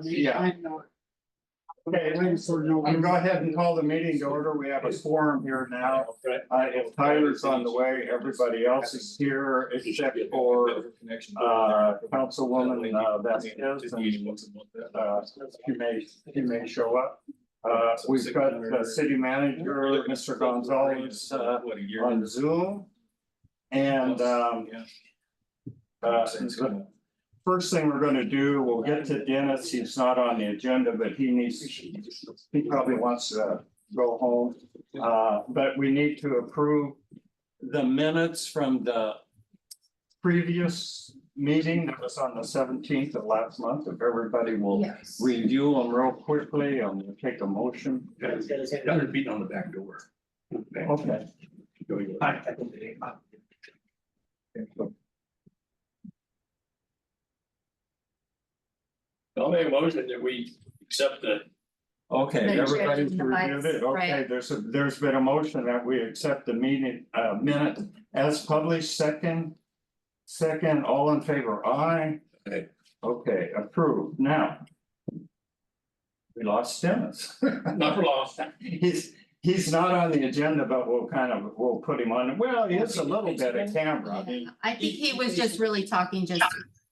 Yeah. I'm not. Okay, I'm gonna go ahead and call the meeting to order. We have a quorum here now. If Tyler's on the way, everybody else is here except for Councilwoman Vasquez and she may show up. We've got the city manager, Mr. Gonzalez, on Zoom. And the first thing we're gonna do, we'll get to Dennis. He's not on the agenda, but he probably wants to go home. But we need to approve the minutes from the previous meeting that was on the 17th of last month. If everybody will Yes. review them real quickly and we'll take a motion. Got her beating on the back door. Okay. I'll make a motion that we accept the. Okay, The everybody's check reviewed it. Okay, right. there's been a motion that we accept the meeting minute as published. Second, all in favor, aye. Aye. Okay, approved. Now. We lost Dennis. Not for long. He's not on the agenda, but we'll put him on. Well, he is a little bit of camera. I mean, I think he was just really talking just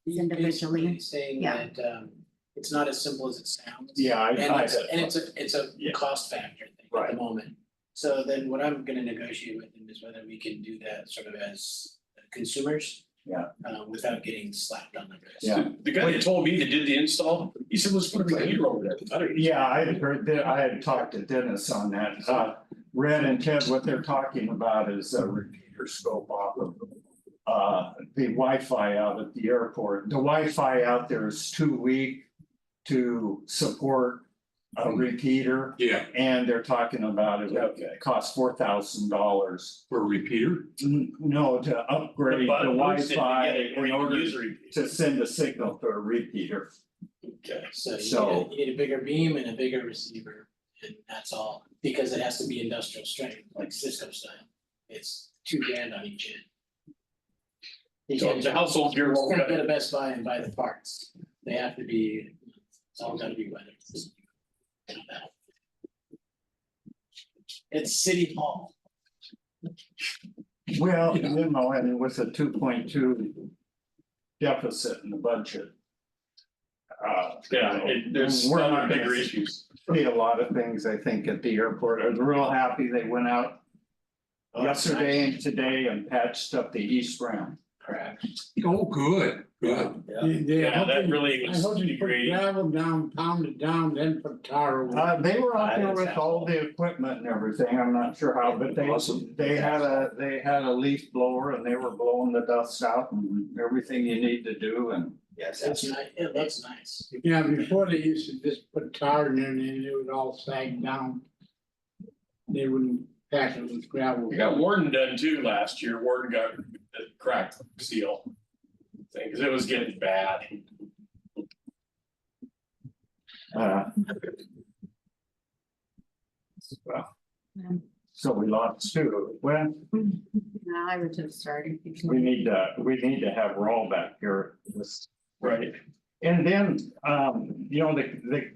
He's individually. basically saying Yeah. that it's not as simple as it sounds. Yeah, And it's a Yeah. cost factor thing at Right. the moment. So then what I'm gonna negotiate with him is whether we can do that sort of as consumers. Yeah. Without getting slapped on the wrist. Yeah. The guy that told me that did the install, he said, let's put a repeater over there. I don't- Yeah, I had heard that. I had talked to Dennis on that. Red and Ted, what they're talking about is a repeater scope off of the Wi-Fi out at the airport. The Wi-Fi out there is too weak to support a repeater. Yeah, And they're talking about it would cost $4,000. for a repeater. No, to upgrade the Wi-Fi in order User. to send a signal to a repeater. Okay. So So- you need a bigger beam and a bigger receiver, and that's all, because it has to be industrial strength, like Cisco style. It's $2,000 on each end. You So can't it's a household gear. You can't go to Best Buy and buy the parts. They have to be, it's all gotta be weathered. It's City Hall. Well, and it was a 2.2 deficit in the budget. There's We're other not bigger gonna issues. see a lot of things, I think, at the airport. I was real happy they went out yesterday and today and patched up the east ramp. Correct. Oh, good, good. Yeah, that really I was hope you put degrading. gravel down, pound it down, then put tar over. They were out there with all the equipment and everything. I'm not sure how, but Awesome. they had a leaf blower and they were blowing the dust out and everything you need to do and. Yes, it's nice, it looks nice. Yeah, before they used to just put tar in there and then it would all sag down. They wouldn't patch it with gravel. We got Warden done too last year. Warden got the cracked steel thing, cause it was getting bad. Well, so we lost two. Well, No, I would have started. we need to have Rawl back here. Right. And then, they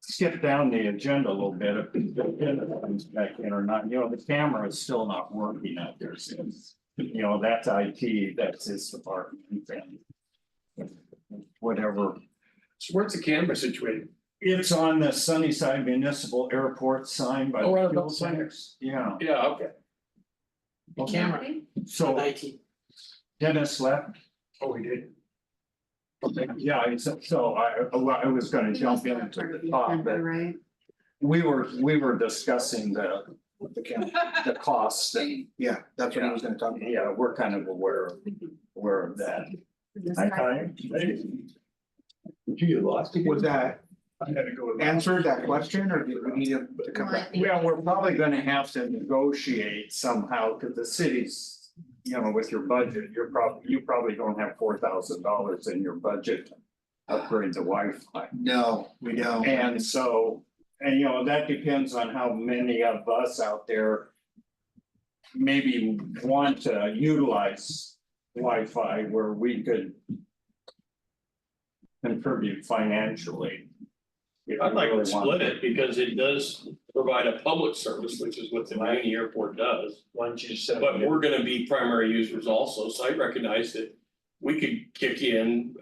skip down the agenda a little bit. If the agenda comes back in or not, the camera is still not working out there since. That's IT, that's his department and whatever. So where's the camera situated? It's on the Sunnyside Municipal Airport sign by Oh, right the above fuel the sign. tanks. Yeah, Yeah, okay. The camera, so IT. Dennis left. Oh, we did. Yeah, so I was gonna jump into the top, but Right. we were discussing the costs and, Yeah, that's what he was gonna talk about. yeah, we're kind of aware of that. Gee, lost again? Was that I had to go. answered that question, or did we need him to come back? Well, we're probably gonna have to negotiate somehow, cause the city's, with your budget, you probably don't have $4,000 in your budget. To upgrade the Wi-Fi. No, we don't. And so, that depends on how many of us out there. Maybe want to utilize Wi-Fi where we could. contribute financially. if I'd you like to really want split it because it does provide a public service, which is what the Miami airport does. Why don't you just set up? But we're gonna be primary users also, so I recognize that we could kick in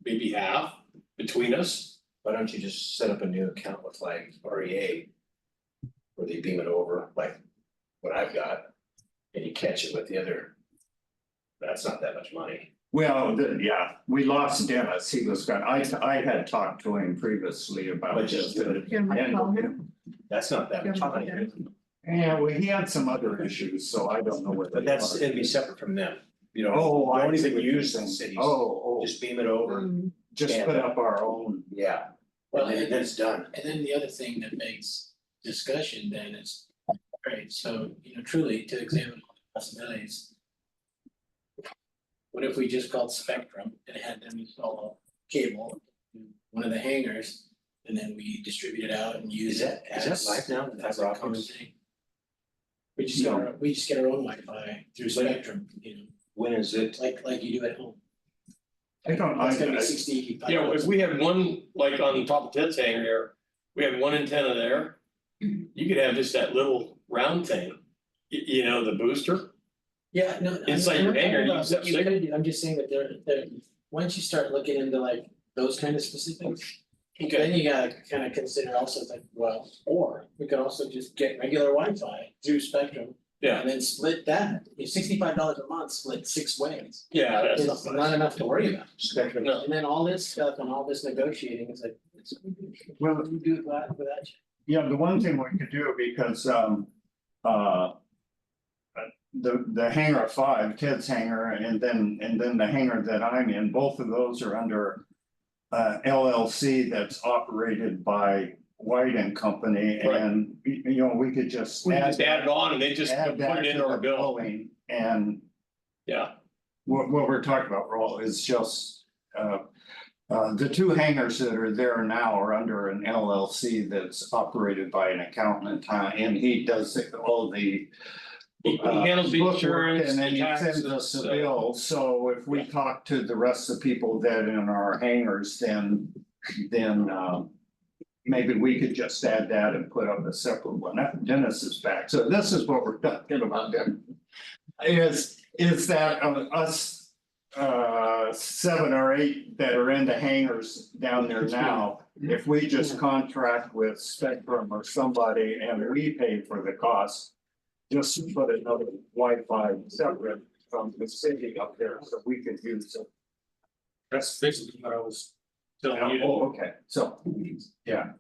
maybe half between us. Why don't you just set up a new account with like REA? Where they beam it over, like what I've got, and you catch it with the other. That's not that much money. Well, yeah, we lost Dennis, he was gone, I had talked to him previously about But just this. do it. Can we call him? That's not that much money. Yeah, well, he had some other issues, so I don't know what. But they that's, are. it'd be separate from them. You know, Oh, I don't see even what you're use the saying. cities. Oh, Just beam it over, Mm, just put up our own. yeah, Well, and then it's done. And then the other thing that makes discussion then is, right, so, you know, truly to examine all the possibilities. What if we just called Spectrum and had them install a cable, in one of the hangars, and then we distribute it out and use Is it that as. live now? as Fiber a optics? company. We just get our own Wi-Fi through Spectrum, you know, When is it? like you do at home. I don't, That's gonna I, be 60, Yeah, if we had one, like on top of Ted's hangar there, we had one antenna there. You could have just that little round thing, you know, the booster. Yeah, no. I'm- Inside I'm your not hangar, talking you about set what you signal. could do. I'm just saying that there, once you start looking into like those kind of specifics. Then you gotta kind of consider also like, well, or we could also just get regular Wi-Fi through Spectrum. Yeah. And then split that, $65 a month, split 6 ways. Yeah, that's It's not enough to worry about. Spectrum. No. And then all this stuff and all this negotiating is like, well, we do it without you. yeah, the one thing we could do because, the hangar 5, Ted's hangar, and then the hangar that I'm in, both of those are under LLC that's operated by White and Company, Right. and you know, we could just we add just add it on and they just add put that it to into our the bill. billing, and Yeah, what we're talking about, Raul, is just the 2 hangars that are there now are under an LLC that's operated by an accountant, and he does all the he handles the bookwork, insurance, and then the he sends us taxes, the bill, so if we talk to the rest of the people that in our hangars, then maybe we could just add that and put up a separate one. Dennis is back, so this is what we're talking about then. Is that us 7 or 8 that are in the hangars down there now, if we just contract with Spectrum or somebody and we pay for the cost. Just to put another Wi-Fi separate from the city up there, so we could use it. That's basically what I was telling you. Oh, okay, so, yeah,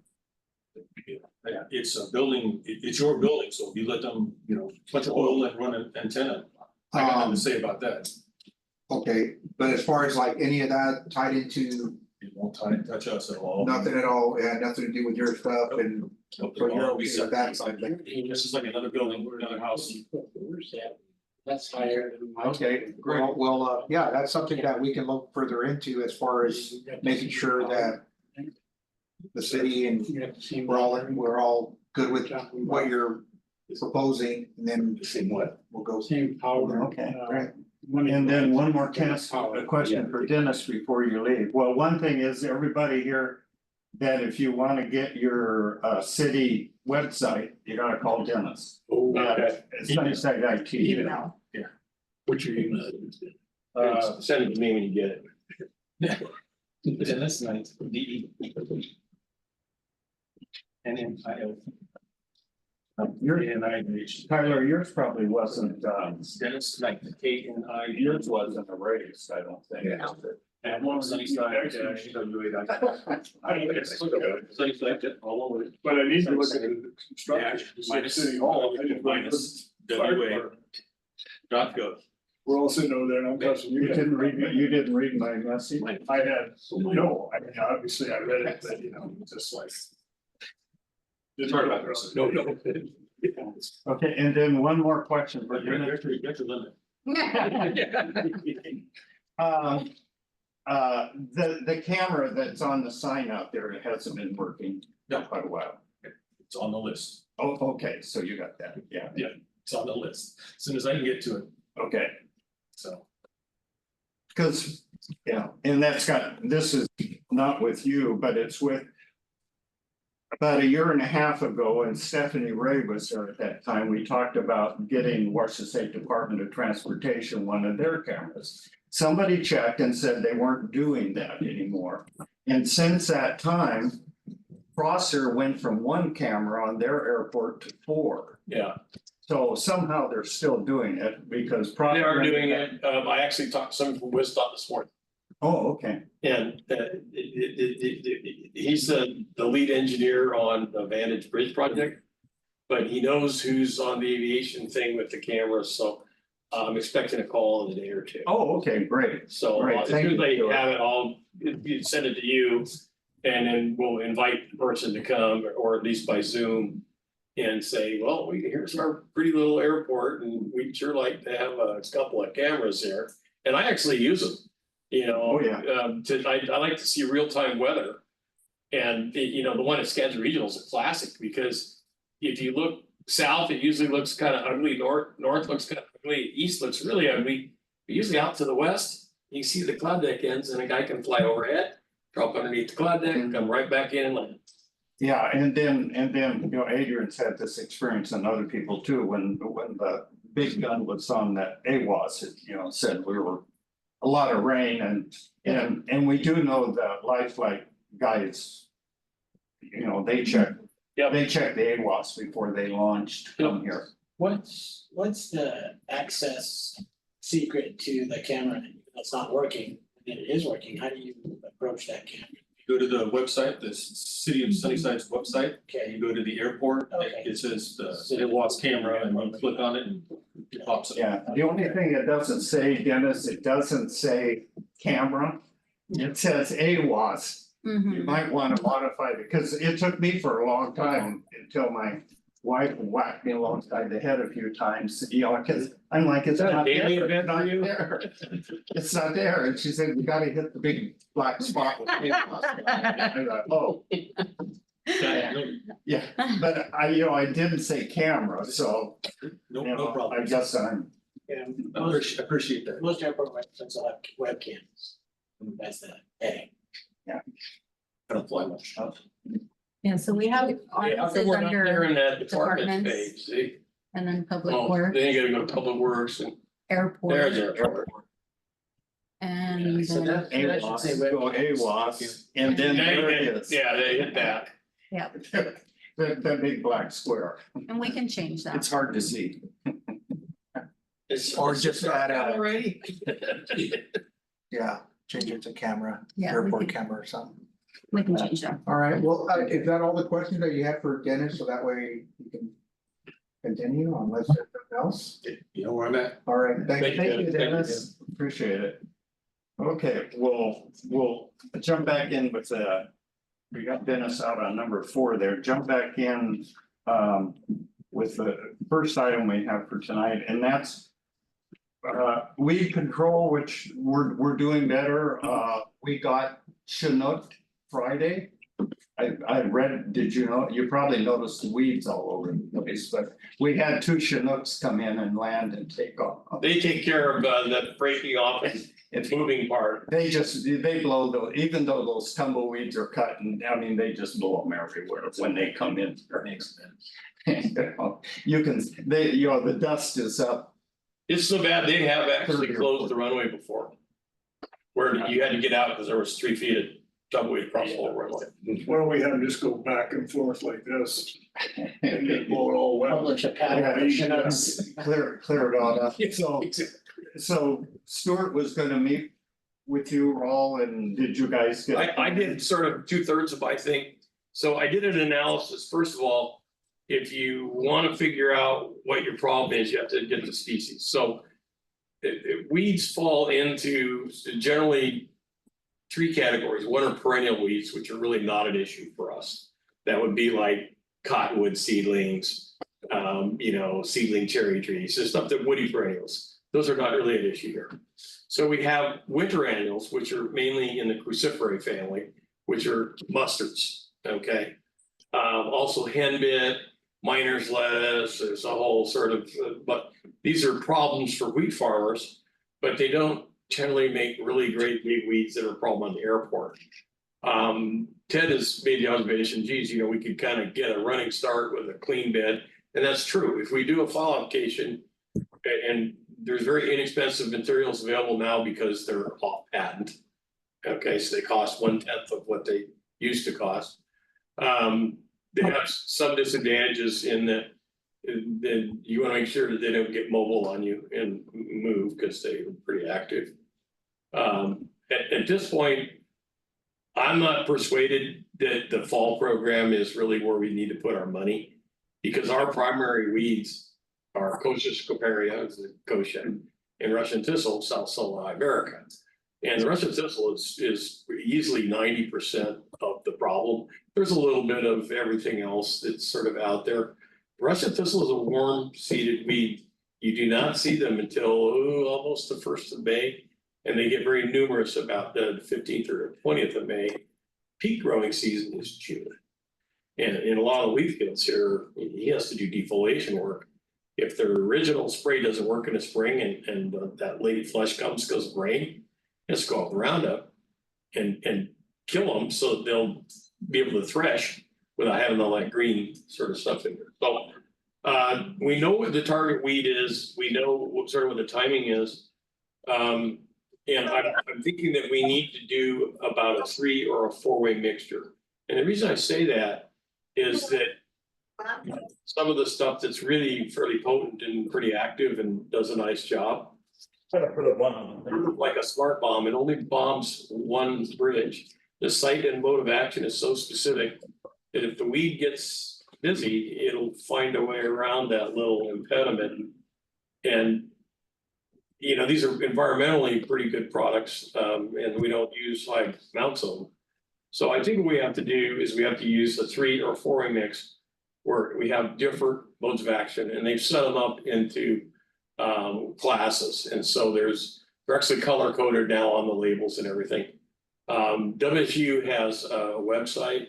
Yeah, it's a building, it's your building, so if you let them, you know, put the oil and run an antenna. I got nothing to say about that. Okay, but as far as like any of that tied into It won't touch us at all. nothing at all, it had nothing to do with your stuff and. It'll So you're all okay be with that separate. side of it? This is like another building, another house. That's higher than my. Okay, well, yeah, that's something that we can look further into as far as making sure that. The city and we're all good with what you're proposing, and then Same what? we'll go. Same power. Okay, Right. and then one more a question for Dennis before you leave. Well, one thing is everybody here. That if you wanna get your city website, you gotta call Dennis. Okay. It's Sunnyside IT. Email. What's your email? Send it to me when you get it. Dennis Knight, DE. NNIL. KNIH. Tyler, yours probably wasn't, Dennis Knight, KNI. yours wasn't erased, I don't think. Yeah. And one Sunnyside, Sunnyside, all over it. But I need to look at the Yeah, construction, minus city hall, I just minus Fire WA. department. .gov. We're all sitting over there and I'm cussing You you. didn't read my message? I had, no, I mean, obviously I read it, but you know, just like. Sorry about that. No, no. Okay, and then one more question for You're Dennis. your limit. The camera that's on the sign out there, it hasn't been working in quite a while. It's on the list. Oh, okay, so you got that, yeah, It's on the list. As soon as I can get to it, okay, so. cause, yeah, and that's got, this is not with you, but it's with. About a year and a half ago, and Stephanie Ray was there at that time, we talked about getting Washington State Department of Transportation one of their cameras. Somebody checked and said they weren't doing that anymore. And since that time, Prosser went from one camera on their airport to 4. Yeah, So somehow they're still doing it because. they are doing it. I actually talked to someone from Wisdom this morning. Oh, okay. And he's the lead engineer on the Vantage Bridge project. But he knows who's on the aviation thing with the cameras, so I'm expecting a call in a day or two. Oh, okay, great. So Great, as thank soon as they you. have it all, you send it to you. And then we'll invite the person to come, or at least by Zoom. And say, well, here's our pretty little airport and we'd sure like to have a couple of cameras there. And I actually use them. You know, Oh, yeah. I like to see real-time weather. And you know, the one at Skaggs Regional is a classic because if you look south, it usually looks kind of ugly. North looks kind of ugly. East looks really ugly. But usually out to the west, you see the cloud deck ends and a guy can fly overhead, drop underneath the cloud deck, come right back in and land. Yeah, and then, you know, Adrian's had this experience and other people too, when the big gun was on that AWAS, it, you know, said we were. A lot of rain and we do know that Lifelike guys. You know, they check. Yep. They check the AWAS before they launch to come here. What's the access secret to the camera that's not working, and it is working, how do you approach that camera? You go to the website, the city of Sunnyside's website, and you go to the airport, Okay. it says the AWAS camera, and you click on it and it pops up. Yeah, the only thing it doesn't say, Dennis, it doesn't say camera. It says AWAS. You Mhm. might want to modify it, because it took me for a long time until my wife whacked me alongside the head a few times, you know, because I'm like, it's Is that a not daily there, event it's for not you? there. It's not there, and she said, you gotta hit the big black spot with AWAS. I thought, oh, yeah, but I didn't say camera, so, No, you no know, problem. I guess I'm, Yeah, I appreciate that. most airport websites will have webcams. That's the heading. I don't fly much. Yeah, so we have Yeah, ours is we're not there under, in that department departments. page, see? and then public Oh, work, then you gotta go to Public Works and airport, there's our airport. and So then, that should say AWAS, go AWAS, and then there it is. Yeah, they hit that. The big black square, and we can change that. it's hard to see. It's Or just add a- already. Yeah, change it to camera, Yeah, we airport can, camera or something. we can change that. All right, well, is that all the questions that you had for Dennis? So that way you can continue unless there's something else? You know where I'm at? All right, Thank thank you, you. Thank you, Dennis, appreciate it. Okay, we'll jump back in with we got Dennis out on number 4 there, jump back in with the first item we have for tonight, and that's weed control, which we're doing better. We got Chinook Friday. I read, did you know, you probably noticed weeds all over the place, but we had 2 Chinooks come in and land and take off. They take care of the breaking off and moving part. They blow those, even though those tumbleweeds are cut, and I mean, they just blow them everywhere when they come in. You can, the dust is up. It's so bad, they have actually closed the runway before. Where you had to get out because there was 3 feet of tumbleweed across the whole runway. Why don't we have them just go back and forth like this and get blow it all wet? Publish a pattern of Chinooks. Clear it all up. So Stuart was gonna meet with you all, and did you guys get? I did sort of 2/3 of my thing. So I did an analysis. First of all, if you want to figure out what your problem is, you have to get the species. So weeds fall into generally 3 categories. One are perennial weeds, which are really not an issue for us. That would be like cottonwood seedlings, seedling cherry trees, the stuff that woody perennials. Those are not really an issue here. So we have winter annuals, which are mainly in the cruciferae family, which are mustards, okay? Also henbit, miner's lettuce, there's a whole sort of, but these are problems for wheat farmers, but they don't generally make really great big weeds that are a problem on the airport. Ted has made the observation, geez, you know, we could kind of get a running start with a clean bed. And that's true. If we do a file application and there's very inexpensive materials available now because they're off patent. Okay, so they cost 1/10 of what they used to cost. They have some disadvantages in that then you want to make sure that they don't get mobile on you and move because they're pretty active. At this point, I'm not persuaded that the fall program is really where we need to put our money. Because our primary weeds are Kochia scoparia, the kochia, and Russian thistle, Salsola iberica. And the Russian thistle is easily 90% of the problem. There's a little bit of everything else that's sort of out there. Russian thistle is a warm seeded weed. You do not see them until almost the 1st of May. And they get very numerous about the 15th or 20th of May. Peak growing season is June. And in a lot of wheat fields here, he has to do defoliation work. If their original spray doesn't work in the spring and that lady flush comes because of rain, just go up the Roundup and kill them so they'll be able to thresh without having all that green sort of stuff in there. So we know what the target weed is. We know what the timing is. And I'm thinking that we need to do about a 3 or a 4-way mixture. And the reason I say that is that some of the stuff that's really fairly potent and pretty active and does a nice job. Like a smart bomb, it only bombs one bridge. The site and mode of action is so specific that if the weed gets busy, it'll find a way around that little impediment. And you know, these are environmentally pretty good products, and we don't use like Mount Zone. So I think what we have to do is we have to use a 3 or 4-way mix where we have different modes of action, and they've set them up into classes. And so they're actually color coded now on the labels and everything. WSU has a website,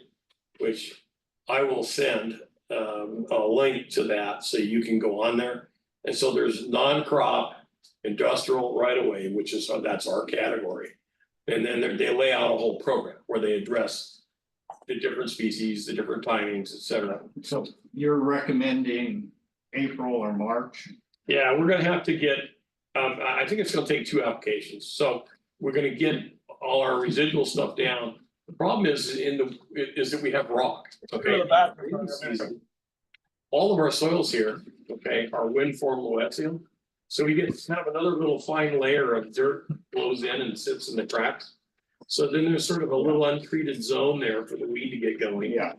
which I will send a link to that so you can go on there. And so there's non-crop, industrial right away, that's our category. And then they lay out a whole program where they address the different species, the different timings, et cetera. So you're recommending April or March? Yeah, we're gonna have to get, I think it's gonna take 2 applications. So we're gonna get all our residual stuff down. The problem is that we have rock, okay? All of our soils here, okay, are wind form loessium. So we get kind of another little fine layer of dirt blows in and sits in the cracks. So then there's sort of a little untreated zone there for the weed to get going. Yeah.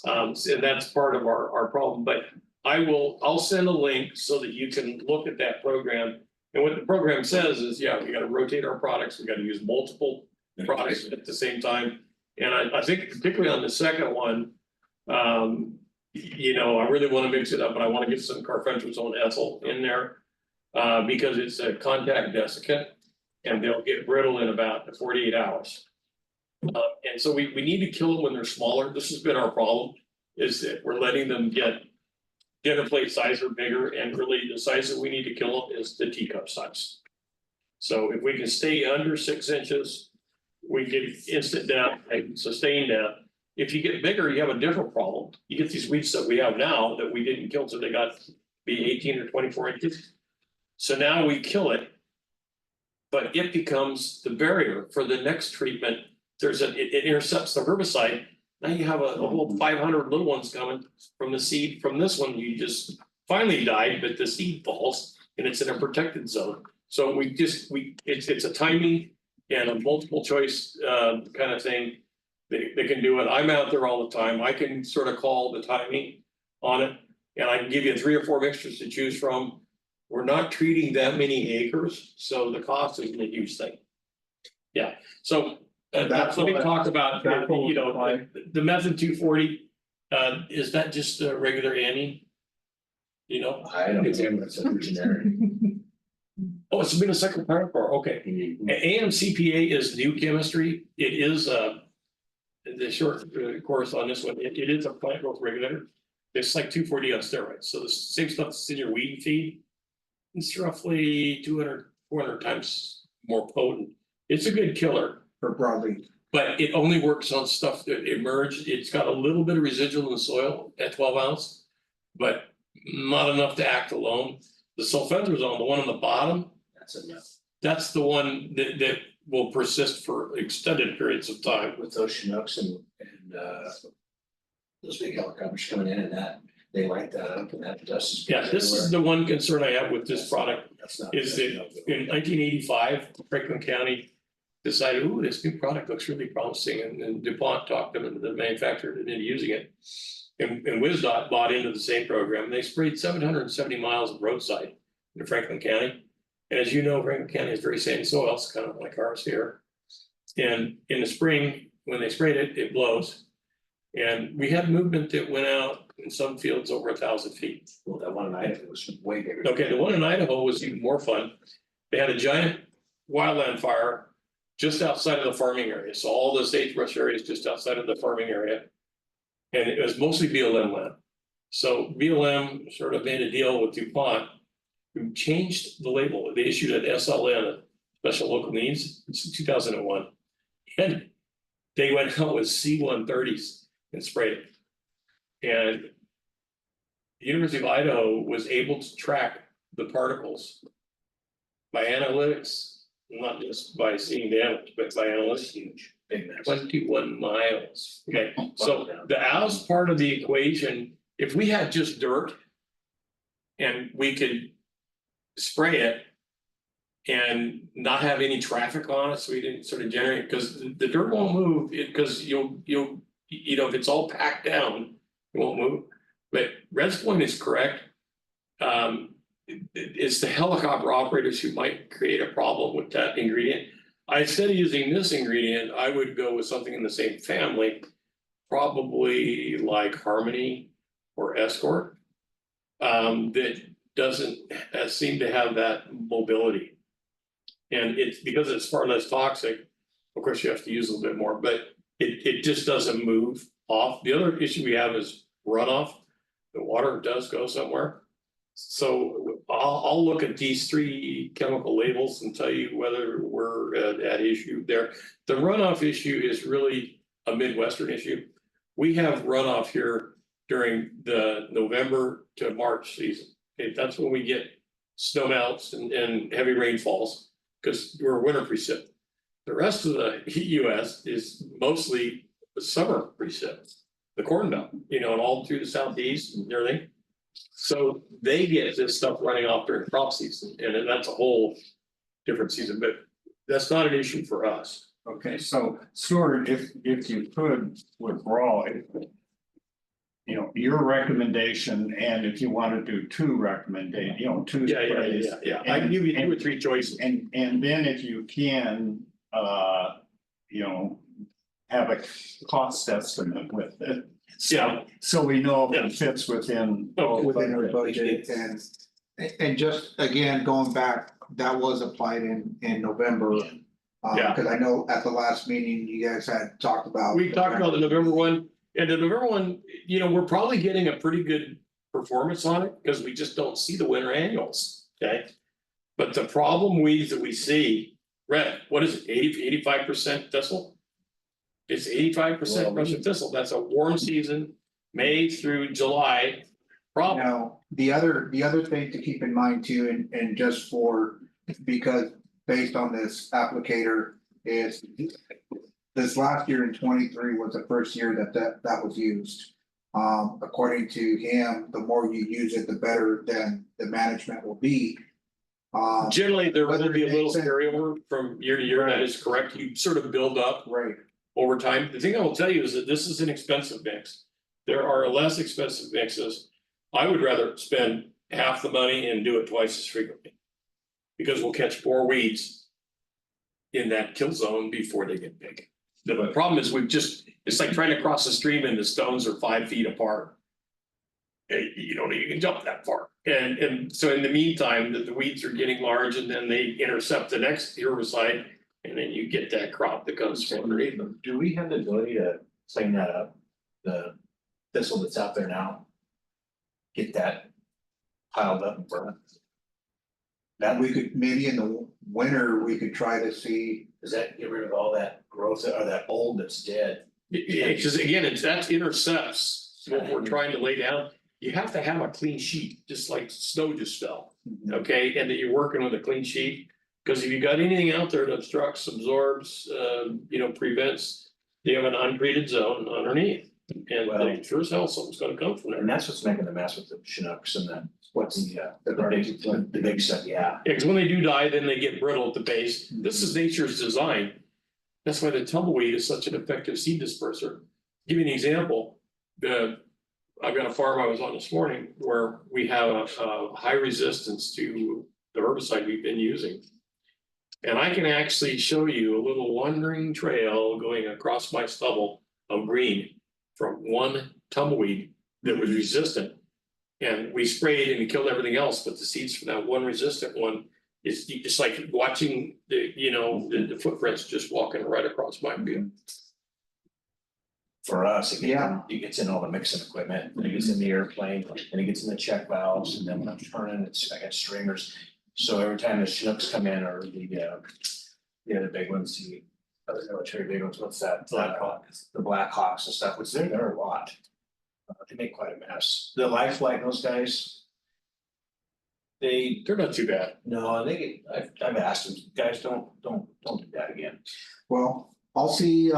And that's part of our problem, but I'll send a link so that you can look at that program. And what the program says is, yeah, we got to rotate our products. We got to use multiple products at the same time. And I think particularly on the second one, you know, I really want to mix it up, but I want to get some carfentrazone ethyl in there. Because it's a contact desiccant and they'll get brittle in about 48 hours. And so we need to kill them when they're smaller. This has been our problem, is that we're letting them get a plate size or bigger, and really the size that we need to kill them is the teacup size. So if we can stay under 6 inches, we get instant death and sustained death. If you get bigger, you have a different problem. You get these weeds that we have now that we didn't kill till they got to be 18 or 24 inches. So now we kill it, but it becomes the barrier for the next treatment. It intercepts the herbicide. Now you have a whole 500 little ones coming from the seed. From this one, you just finally died, but the seed falls and it's in a protected zone. So it's a timing and a multiple choice kind of thing. They can do it. I'm out there all the time. I can sort of call the timing on it, and I can give you 3 or 4 mixtures to choose from. We're not treating that many acres, so the cost isn't a huge thing. Yeah, so let me talk about, you know, the method 240. Is that just a regular Annie? You know? I don't remember, it's a generic. Oh, it's been a second paragraph, okay. AMCPA is new chemistry. It is the short course on this one. It is a plant growth regulator. It's like 240 on steroids. So the same stuff that's in your weed feed. It's roughly 200, 400 times more potent. It's a good killer For broadleaf. But it only works on stuff that emerged, it's got a little bit of residual in the soil at 12 ounce. But not enough to act alone. The sulfentrazone, the one on the bottom, That's enough. that's the one that will persist for extended periods of time. With those Chinooks and those big helicopters coming in and that, they light that up and that dust is. Yeah, this is the one concern I have with this product, That's not. is that in 1985, Franklin County decided, ooh, this new product looks really promising, and then DuPont talked them into the manufacturer into using it. And WisDOT bought into the same program, and they sprayed 770 miles of roadside in Franklin County. And as you know, Franklin County is very sandy soil, it's kind of like ours here. And in the spring, when they sprayed it, it blows. And we had movement that went out in some fields over 1,000 feet. Well, that one in Idaho was way bigger. Okay, the one in Idaho was even more fun. They had a giant wildland fire just outside of the farming area. So all the sagebrush areas just outside of the farming area. And it was mostly BLM land. So BLM sort of made a deal with DuPont, who changed the label. They issued an SLN, a special local needs, in 2001. And they went out with C-130s and sprayed it. And the University of Idaho was able to track the particles by analytics, not just by seeing damage, but by analytics. Huge, big mess. 21 miles, okay, so the as part of the equation, if we had just dirt. And we could spray it. And not have any traffic on it, so we didn't sort of generate, because the dirt won't move, because you'll, you know, if it's all packed down, it won't move. But Red's point is correct. It's the helicopter operators who might create a problem with that ingredient. Instead of using this ingredient, I would go with something in the same family, probably like Harmony or Escort. That doesn't seem to have that mobility. And it's because it's far less toxic, of course, you have to use a little bit more, but it just doesn't move off. The other issue we have is runoff. The water does go somewhere. So I'll look at these three chemical labels and tell you whether we're at issue there. The runoff issue is really a Midwestern issue. We have runoff here during the November to March season. Okay, that's when we get snow melts and heavy rainfalls, because we're winter precip. The rest of the US is mostly summer precip, the Corn Belt, you know, and all through the southeast and everything. So they get this stuff running off during crop season, and that's a whole different season, but that's not an issue for us. Okay, so Stuart, if you could withdraw it. You know, your recommendation, and if you want to do two recommendations, you know, two. sprays. Yeah, I can give you 2 or 3 choices. And then if you can, you know, have a cost estimate with it. Yeah. So we know if Yeah. it fits within. Okay. Within our budget and just again, going back, that was applied in November. Yeah. Cause I know at the last meeting, you guys had talked about. We talked about the November one, and the November one, you know, we're probably getting a pretty good performance on it, because we just don't see the winter annuals, okay? But the problem weeds that we see, Red, what is it, 85% thistle? It's 85% Russian thistle, that's a warm season, May through July problem. Now, the other thing to keep in mind too, and just for, because based on this applicator is. This last year in 23 was the first year that was used. According to him, the more you use it, the better then the management will be. Generally, there will be a little Whether it makes sense. carryover from year to year, that is correct, you sort of build up Right. over time. The thing I will tell you is that this is an expensive mix. There are less expensive mixes. I would rather spend half the money and do it twice as frequently. Because we'll catch more weeds in that kill zone before they get big. The problem is it's like trying to cross a stream and the stones are 5 feet apart. You don't even jump that far. And so in the meantime, the weeds are getting large, and then they intercept the next herbicide. And then you get that crop that comes from underneath them. Do we have the ability to clean that up? The thistle that's out there now? Get that piled up and burn it? That we could, maybe in the winter, we could try to see, Does that get rid of all that growth or that old that's dead? Because again, that intercepts what we're trying to lay down. You have to have a clean sheet, just like snow just fell, okay, and that you're working with a clean sheet. Because if you got anything out there that obstructs, absorbs, prevents, you have an untreated zone underneath. And Well- sure as hell something's gonna come from there. And that's what's making the mess with the Chinooks and the big stuff, yeah. Yeah, because when they do die, then they get brittle at the base. This is nature's design. That's why the tumbleweed is such an effective seed disperser. Give you an example, I've got a farm I was on this morning where we have a high resistance to the herbicide we've been using. And I can actually show you a little wandering trail going across my stubble of green from one tumbleweed that was resistant. And we sprayed and killed everything else, but the seeds from that one resistant one is just like watching the footprints just walking right across my field. For us, it gets in all the mixing equipment, and it gets in the airplane, and it gets in the check valves, and then when I'm turning, I got stringers. So every time the Chinooks come in, or the other big ones, the other military big ones, what's that? The Blackhawks and stuff, which there are a lot. They make quite a mess. The Lifeline, those guys. They're not too bad. No, I've asked them, guys, don't do that again. well, I'll see,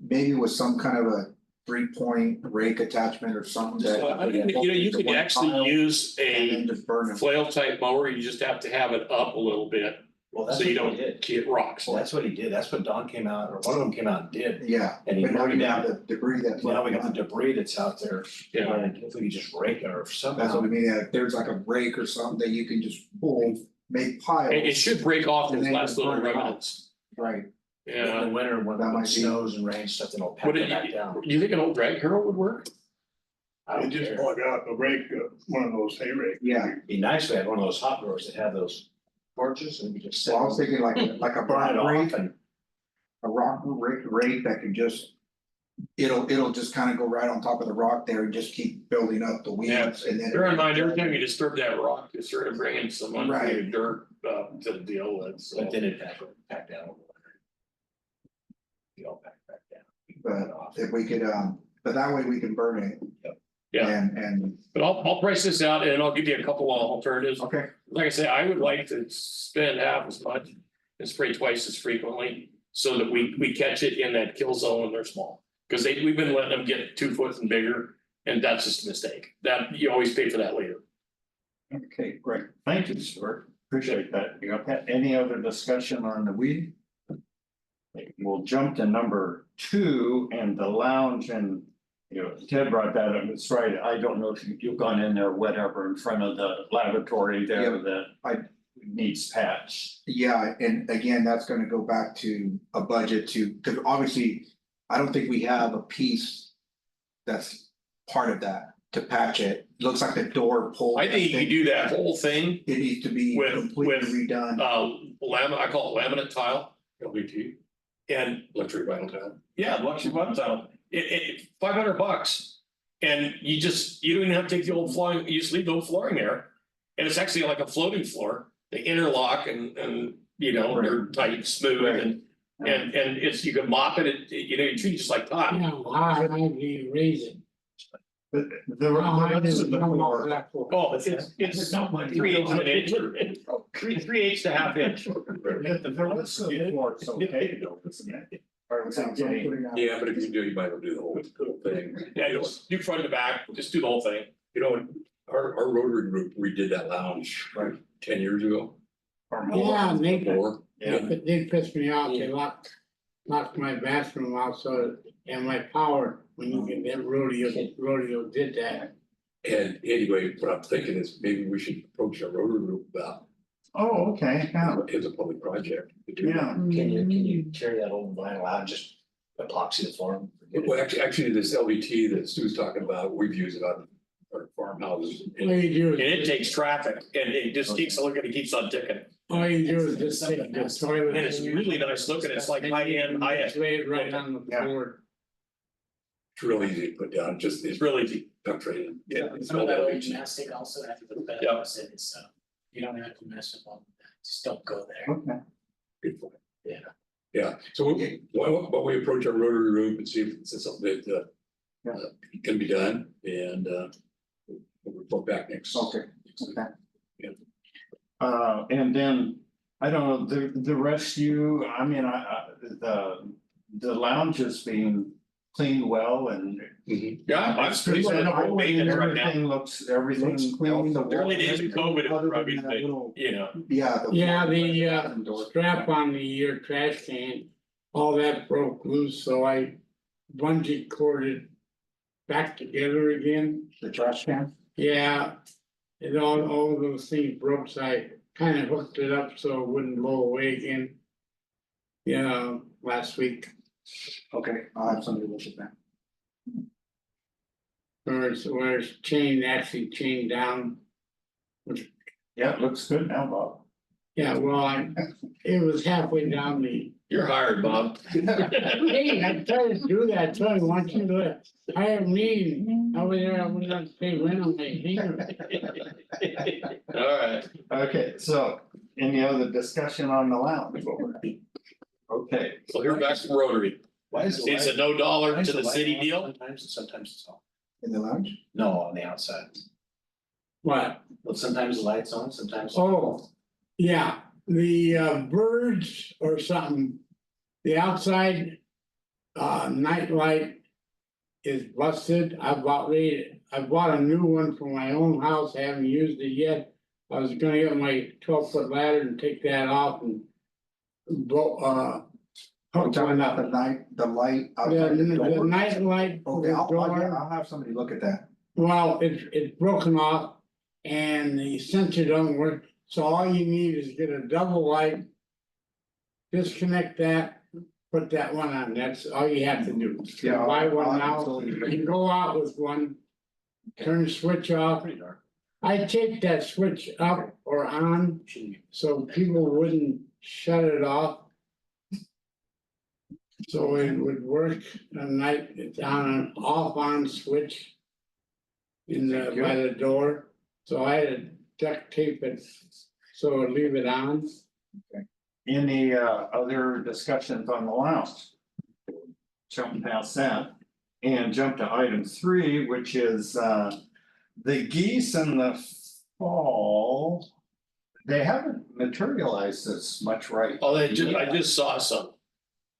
maybe with some kind of a 3-point rake attachment or something that. You could actually use And then a just burn them. flail type mower, you just have to have it up a little bit, Well, that's so what you he don't did. hit rocks. Well, that's what he did. That's what Don came out, or one of them came out and did. Yeah, And he but now burned you it have down. the debris that's. Now we got the left debris that's out there. Yeah. And if we could just rake it or behind. That's somehow. what I mean, if there's like a rake or something that you can just pull, make piles. It should break off And those then last just little burn it off. remnants. Right, In Yeah. the winter, when That might it be- snows and rains, stuff, then it'll pack What it do back down. you think an old drag harrow would work? I It don't just care. plug out a rake, one of those hay rakes. yeah, Be nice if we had one of those hot doors that have those torches and we just set. so I was thinking like a Burn it rock rake, off and. a rock rake that can just. It'll just kind of go right on top of the rock there and just keep building up the weeds and then. Bear in mind, every time you disturb that rock, you're sort of bringing some Right. untreated dirt to deal with, so. But then it pack down. You all pack back down. But if we could, but that way we can burn it. Yeah. And, But I'll price this out and I'll give you a couple of alternatives. okay, Like I say, I would like to spend half as much and spray twice as frequently. So that we catch it in that kill zone when they're small. Cause we've been letting them get 2 foot and bigger, and that's just a mistake. That, you always pay for that later. Okay, great. Thank you, Stuart. Appreciate that. You got any other discussion on the weed? We'll jump to number 2 and the lounge, and Ted brought that up. It's right. I don't know if you've gone in there, whatever, in front of the lavatory there Yeah, that needs patch. yeah, and again, that's gonna go back to a budget too, because obviously, I don't think we have a piece. That's part of that to patch it. Looks like the door pulled. I think you could do that whole thing, It needs to be with- completely redone. I call it laminate tile, LVT. And Electric vinyl tile. yeah, luxury one tile, $500. And you don't even have to take the old flooring, you just leave the old flooring there. And it's actually like a floating floor, they interlock and they're tight, smooth and it's, you can mop it, you treat it just like tile. How high do you raise it? The How high does rest it of the come floor. off that floor? Oh, it's 3/8 of an inch, 3/8 to half inch. The rest of the floor is okay though, isn't it? Or is it getting- Yeah, but if you do, you might as well do the whole thing. Yeah, just do front to back, just do the whole thing. Our Rotary group redid that lounge, right, 10 years ago. or more? Yeah, and More. they pissed me off, they locked my bathroom out, so, and my power, when you get that rodeo did that. And anyway, what I'm thinking is maybe we should approach our Rotary group about, Oh, okay, yeah, as a public project. to do that. yeah. Can you tear that old vinyl out and just epoxy the floor? Forget it. Well, actually, this LVT that Stu's talking about, we've used it on our farmhouses. All you do And it is, takes traffic and it just keeps looking, it keeps on ticking. all you do is just take the toilet. And it's really nice looking, it's like high-end, Just lay it right on the floor. It's real easy to put down, just, it's really easy. penetrating. Yeah. Some of that old mastic also has the Yeah. benefits, so you don't have to mess with all of that. Just don't go there. Okay. Good point. Yeah. Yeah, so why don't we approach our rotary group and see if it's something that can be done and we'll report back next. Okay, okay. Yeah. And then, I don't know, the rest you, I mean, the lounge is being cleaned well and. Yeah, I'm pretty sure presentable, we're making it right now. everything looks clean. The Early days of COVID, it was Other than probably that big, little- you know. Yeah. Yeah, the strap on the trash can, all that broke loose, so I bungee corded back together again. The trash can? Yeah, and all those things broke, so I kind of hooked it up so it wouldn't blow away again. Yeah, last week, Okay, I'll have somebody look at that. where it's chained, actually chained down. Yeah, it looks good now, Bob. Yeah, well, it was halfway down the. You're hired, Bob. Hey, I tried to do that, I told you, want you to hire me, over there, I wouldn't have to pay rent on my hangar. Alright, Okay, so any other discussion on the lounge? Okay, so here's back to Rotary. Why is the It's a light- no dollar why is to the light city on deal. Sometimes and sometimes it's off. In the lounge? No, on the outside. What? Well, sometimes the light's on, sometimes. Oh, yeah, the birds or something, the outside night light is busted. I bought a new one for my own house, I haven't used it yet. I was gonna get my 12-foot ladder and take that off and I'm hook talking one about up. the night The outside the door. night light for Okay, the I'll door, have somebody look at that. well, it's broken off and the sensor don't work, so all you need is get a double light. Disconnect that, put that one on, that's all you have to do. Yeah, Buy one I'll now, absolutely- you go out with one, turn the switch off. Pretty dark. I take that switch up or on, Shouldn't be. so people wouldn't shut it off. So it would work at night, it's on an off on switch. In the, by the door, so I had to duct tape it, so I'd leave it on. any other discussions on the lounge? Jump past that and jump to item 3, which is the geese in the fall. They haven't materialized as much, right? Oh, I just saw some.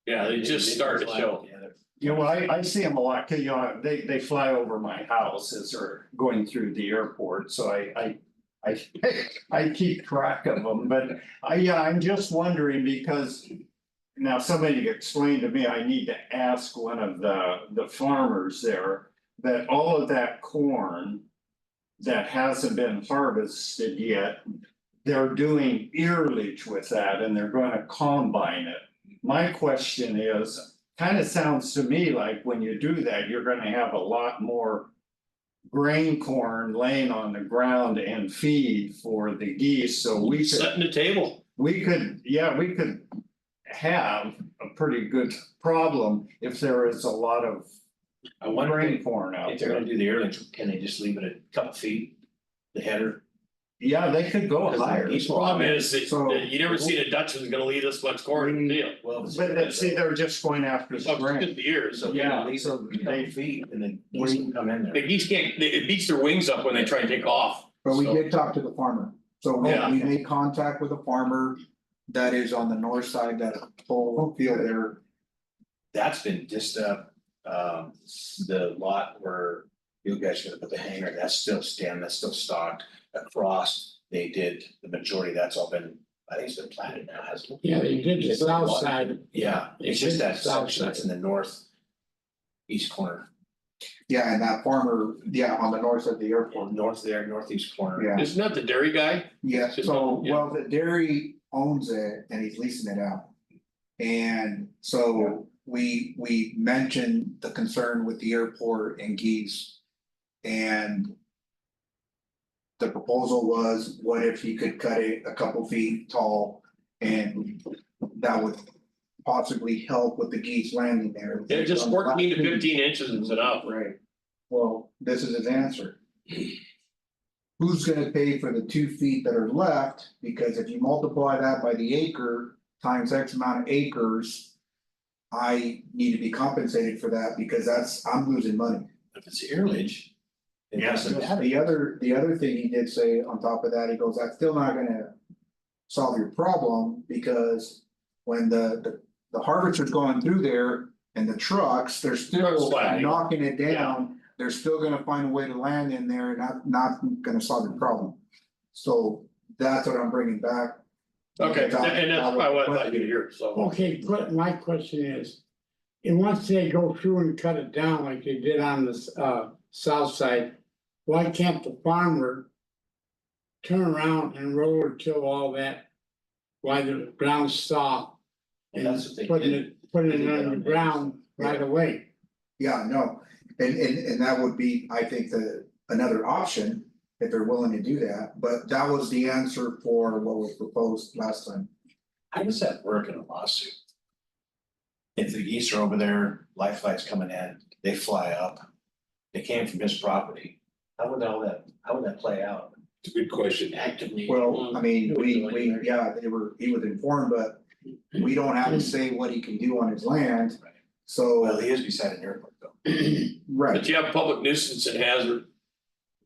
Yeah, they just started to show. Yeah, they're- You know, I see them a lot, 'cause, you know, they fly over my house as they're going through the airport, so I keep track of them, but I'm just wondering because. Now, somebody explained to me, I need to ask one of the farmers there, that all of that corn. That hasn't been harvested yet, they're doing earlage with that and they're gonna combine it. My question is, kind of sounds to me like when you do that, you're gonna have a lot more. Grain corn laying on the ground and feed for the geese, so we could, Setting the table. we could have a pretty good problem if there is a lot of I wonder grain corn out if they're there. gonna do the earlings, can they just leave it a couple feet? The header? Yeah, they could go Because the higher, geese will- Problem is, that So- you never seen a Dutchman's gonna leave this much corn in the deal. Well. but see, they're just going after It's up to spring. 50 years. So Yeah, yeah, leave it so a couple they- feet and then geese can come in The there. geese can't, it beats their wings up when they try and take off. But we So- did talk to the farmer, so Yeah. we made contact with a farmer that is on the north side, that whole field there. That's been just the lot where you guys are gonna put the hangar, that's still standing, that's still stocked. Across, they did, the majority, that's all been, I think it's been planted now, hasn't it? Yeah, they did the south side. Yeah, it's just that South section that's in the north. East corner, Yeah, and that farmer, on the north side of the airport, north there, northeast corner. yeah, Isn't that the dairy guy? yeah, so, Yeah. well, the dairy owns it and he's leasing it out. And so we mentioned the concern with the airport and geese. And the proposal was, what if he could cut it a couple feet tall and that would possibly help with the geese landing there. Yeah, just 14 to 15 inches is enough. Right, well, this is his answer. who's gonna pay for the 2 feet that are left? Because if you multiply that by the acre times X amount of acres. I need to be compensated for that because I'm losing money. If it's airage. It Yeah, doesn't matter. The other thing he did say on top of that, he goes, that's still not gonna solve your problem, because when the harvester's going through there and the trucks, they're still Sliding. knocking it down. They're still gonna find a way to land in there, not gonna solve your problem. So that's what I'm bringing back. Okay, and that's probably what I thought you'd hear, so. Okay, but my question is. And once they go through and cut it down like they did on the south side, why can't the farmer? Turn around and roller till all that, while the ground's soft. And And that's what they putting did. it, putting They it did that on the on ground right away. Yeah, no, and that would be, I think, another option. If they're willing to do that, but that was the answer for what was proposed last time. How does that work in a lawsuit? If the geese are over there, life flight's coming in, they fly up, they came from his property, how would that play out? It's a good question. Actively. Well, I mean, he was informed, but we don't have to say what he can do on his land. Well, So, he is beside an airport though. right, But you have public nuisance and hazard.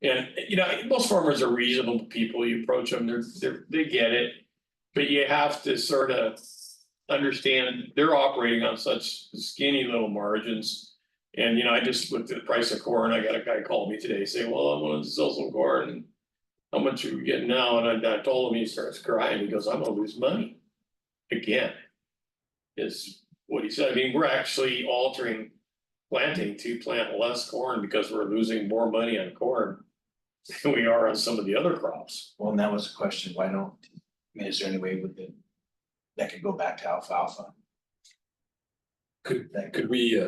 And most farmers are reasonable people, you approach them, they get it. But you have to sort of understand, they're operating on such skinny little margins. And I just looked at the price of corn, I got a guy called me today saying, well, I wanted to sell some corn and. How much are we getting now? And I told him, he starts crying, he goes, I'm gonna lose money. Again. Is what he said, I mean, we're actually altering planting to plant less corn because we're losing more money on corn. Than we are on some of the other crops. Well, and that was the question, why don't, is there any way that could go back to alfalfa? Could we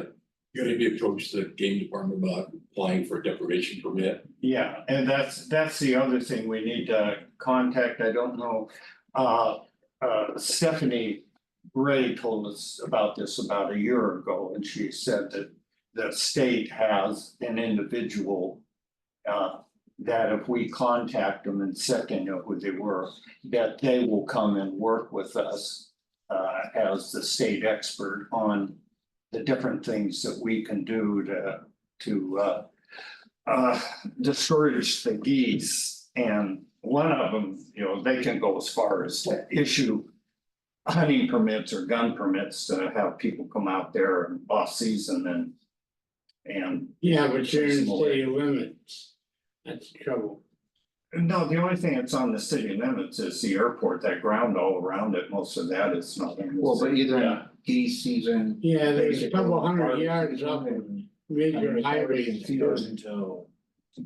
maybe approach the game department about applying for a deprivation permit? Yeah, and that's the other thing we need to contact, I don't know. Stephanie Gray told us about this about a year ago, and she said that the state has an individual. That if we contact them and said they know who they were, that they will come and work with us. As the state expert on the different things that we can do to discourage the geese. And one of them, they can go as far as to issue hunting permits or gun permits to have people come out there off season and. Yeah, but you're in city limits. That's the trouble. No, the only thing that's on the city limits is the airport, that ground all around it, most of that is not. well, but either Yeah. geese season. Yeah, there's a basically, couple hundred part of yards up in major highways. Goes until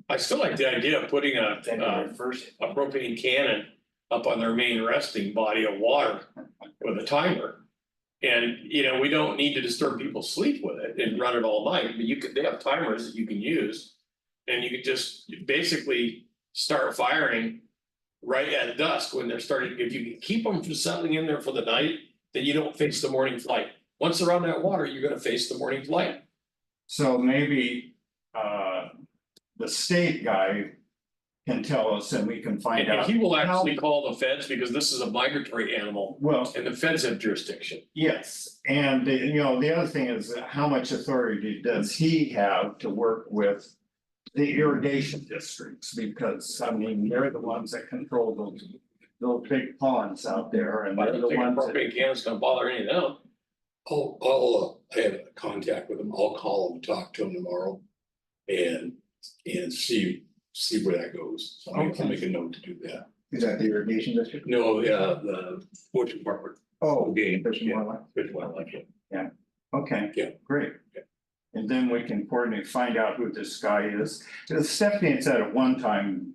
I still like the idea of putting a February first. propane cannon up on their main resting body of water with a timer. And, we don't need to disturb people's sleep with it and run it all night, but they have timers that you can use. And you could just basically start firing right at dusk when they're starting, if you can keep them from settling in there for the night, then you don't face the morning flight. Once they're on that water, you're gonna face the morning flight. So maybe the state guy can tell us and we can find And out. he will actually call the feds because this is a migratory animal Well, and the feds have jurisdiction. yes, and the other thing is how much authority does he have to work with the irrigation districts? Because I mean, they're the ones that control those big ponds out there and I they're don't the think a ones that. propane cannon's gonna bother any of them. I have contact with them, I'll call them, talk to them tomorrow. And see where that goes, so I'll Okay. make a note to do that. Is that the irrigation district? No, the forestry department, Oh, game, Fish and yeah, Wildlife. fish and wildlife, yeah. Okay. Yeah. Great. Yeah. And then we can coordinate, find out who this guy is. Stephanie had said at one time,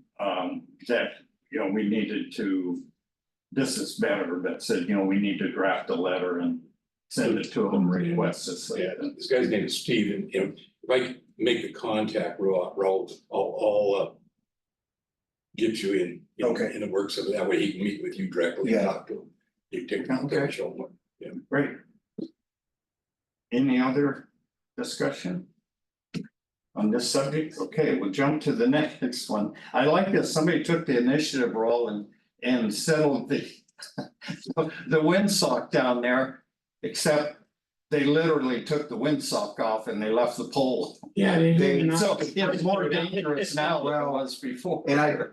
that, we needed to. This is better, but said, we need to draft a letter and send it to them, request this. Yeah, this guy's name is Steve, and if I make the contact, I'll get you in. Okay. In the works of it, that way he can meet with you directly and Yeah. talk to him. You take the Okay. show him. Great. Any other discussion? on this subject? Okay, we'll jump to the next one. I like this, somebody took the initiative role and settled the the windsock down there, except they literally took the windsock off and they left the pole. Yeah, they did. So it's more dangerous now than it was before. And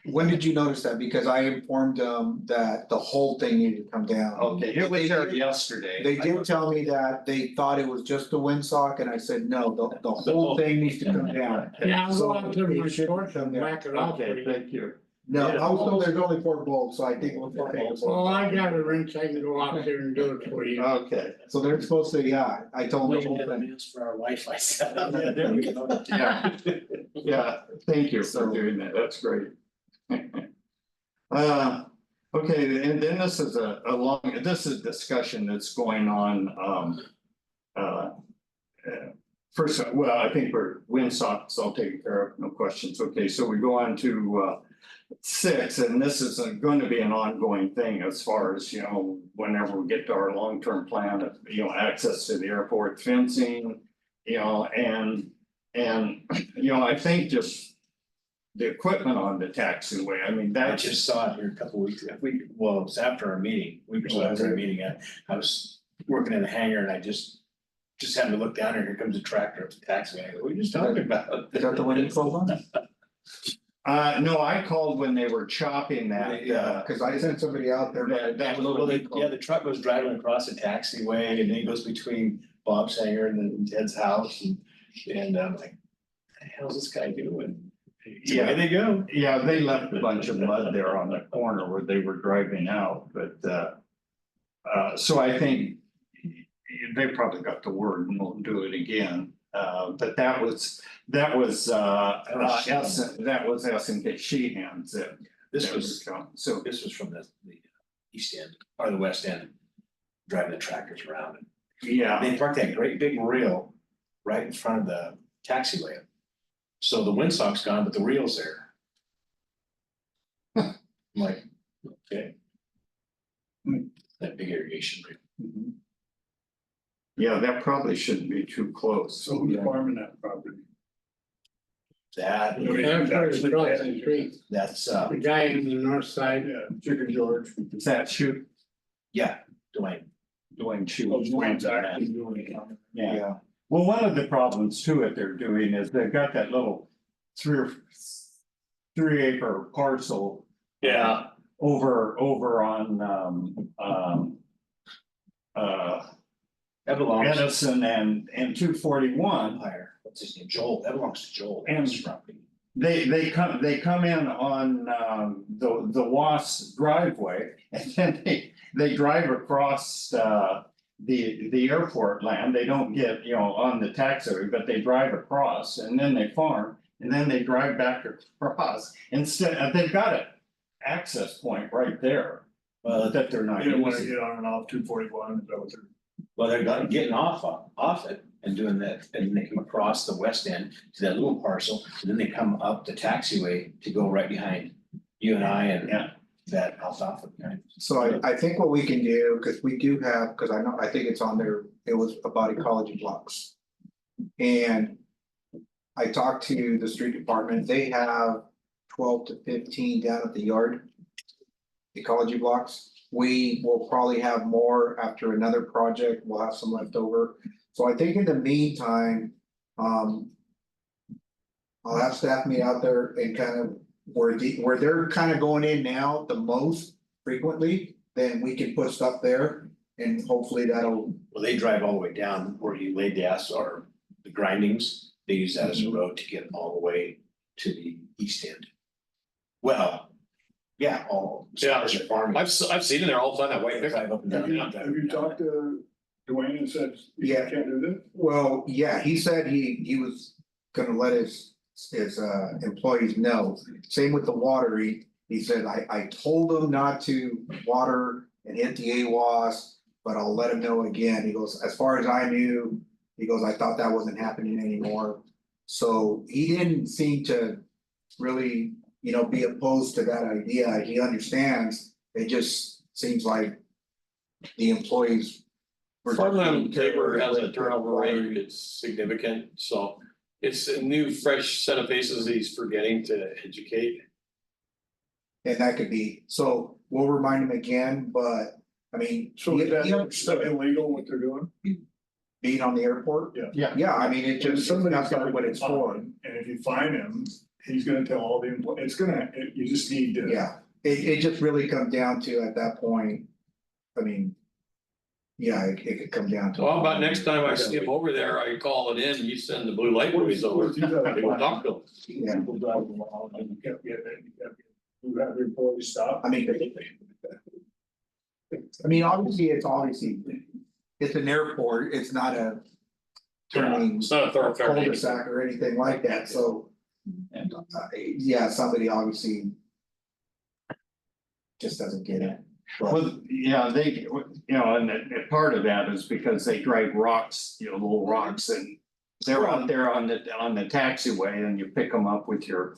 when did you notice that? Because I informed them that the whole thing needed to come down. Okay, it was there yesterday. They did tell me that they thought it was just the windsock, and I said, no, the whole thing needs to come down. Yeah, I'll go So out to my it should shorts come and down. whack it out. Okay, thank you. No, I was told there's only 4 bolts, so I think. Well, I got a wrench, I can go out there and do it for you. Okay, So they're supposed to, yeah, I told them. We the whole have a thing. means for our Wi-Fi setup. yeah, yeah, thank you for doing that, that's great. Okay, and then this is this is discussion that's going on, first, well, I think we're windsocks all taken care of, no questions, okay, so we go on to 6, and this is going to be an ongoing thing as far as, whenever we get to our long-term plan of, access to the airport fencing, and, I think just the equipment on the taxiway, I mean, I that's just saw it here a couple weeks ago, well, it was after our meeting, week or so after our meeting, I was working in the hangar and I just happened to look down and here comes a tractor up the taxiway, I go, what are you just talking about? Is that the one you called on? no, I called when they were chopping that, Cause I sent somebody out there. that Well, little. the truck was driving across the taxiway and then it goes between Bob's hangar and then Ted's house and I'm like, what the hell's this guy doing? Yeah. Away they go. Yeah, they left a bunch of mud there on the corner where they were driving out, but so I think they probably got the word and won't do it again. But that was S and K Sheehan's that. This that was, So, this was from the east end or the west end, driving the tractors around. yeah, They parked that great big reel right in front of the taxiway. So the windsock's gone, but the reel's there. I'm like, okay. That big irrigation reel. yeah, that probably shouldn't be too close. So who's farming that property? That, That's across the street, that's, the guy on the north side. Yeah, Chicken George. Is that shoot, yeah, Dwayne. Dwayne Shoot? Dwayne's actually doing it. Yeah. Well, one of the problems too, that they're doing is they've got that little 3 acre parcel. Yeah. Over on, That belongs to Edison and 241. Empire. What's his name? Joel. That belongs to Joel. And- That's property. They come in on, the Was driveway and then they drive across, the airport land. They don't get, on the taxiway, but they drive across and then they farm. And then they drive back across instead, they've got an access point right there. That they're not You don't wanna using. get on and off 241, is that what they're? Well, they're getting off it and doing that, and they come across the west end to that little parcel, and then they come up the taxiway to go right behind you and I and Yeah. that alfalfa behind. So I think what we can do, cause we do have, cause I think it's on there, it was about ecology blocks. And I talked to the street department, they have 12 to 15 down at the yard. Ecology blocks, we will probably have more after another project, we'll have some left over. So I think in the meantime, I'll have staff meet out there and kind of where they're kind of going in now the most frequently, then we can put stuff there. And hopefully that'll, Well, they drive all the way down where you laid the or the grindings, they use that as a road to get all the way to the east end. Well, yeah, all. Yeah. Farming. I've seen it there all the time, that white pickup. Drive up and down. Have you talked to Dwayne and said, you Yeah. can't do this? well, yeah, he said he was gonna let his employees know. Same with the water, he said, I told him not to water and hit the AWAS, but I'll let him know again. He goes, as far as I knew, he goes, I thought that wasn't happening anymore. So he didn't seem to really, be opposed to that idea. He understands. It just seems like the employees. were- Farmland paper has a turnover rate, it's significant, so It's a new, fresh set of faces that he's forgetting to educate. And that could be, so we'll remind him again, but, I mean. So is he- that illegal what they're doing? Being on the airport? Yeah. Yeah, I mean, it just, Somebody's that's what it's for. And if you find him, he's gonna tell all the employees, you just need to. Yeah, it just really comes down to at that point, I mean. Yeah, it could come down to. So how about next time I see him over there, I call it in, you send the blue light boys over. They will talk to him. Yeah, People driving along and you kept getting it, you have your employees stop. I mean, obviously, it's an airport, it's not a. Turning It's not a thoroughfare. cul-de-sac or anything like that, so. Yeah, somebody obviously. Just doesn't get it. But- Well, yeah, and part of that is because they drag rocks, little rocks and. They're out there on the taxiway and you pick them up with your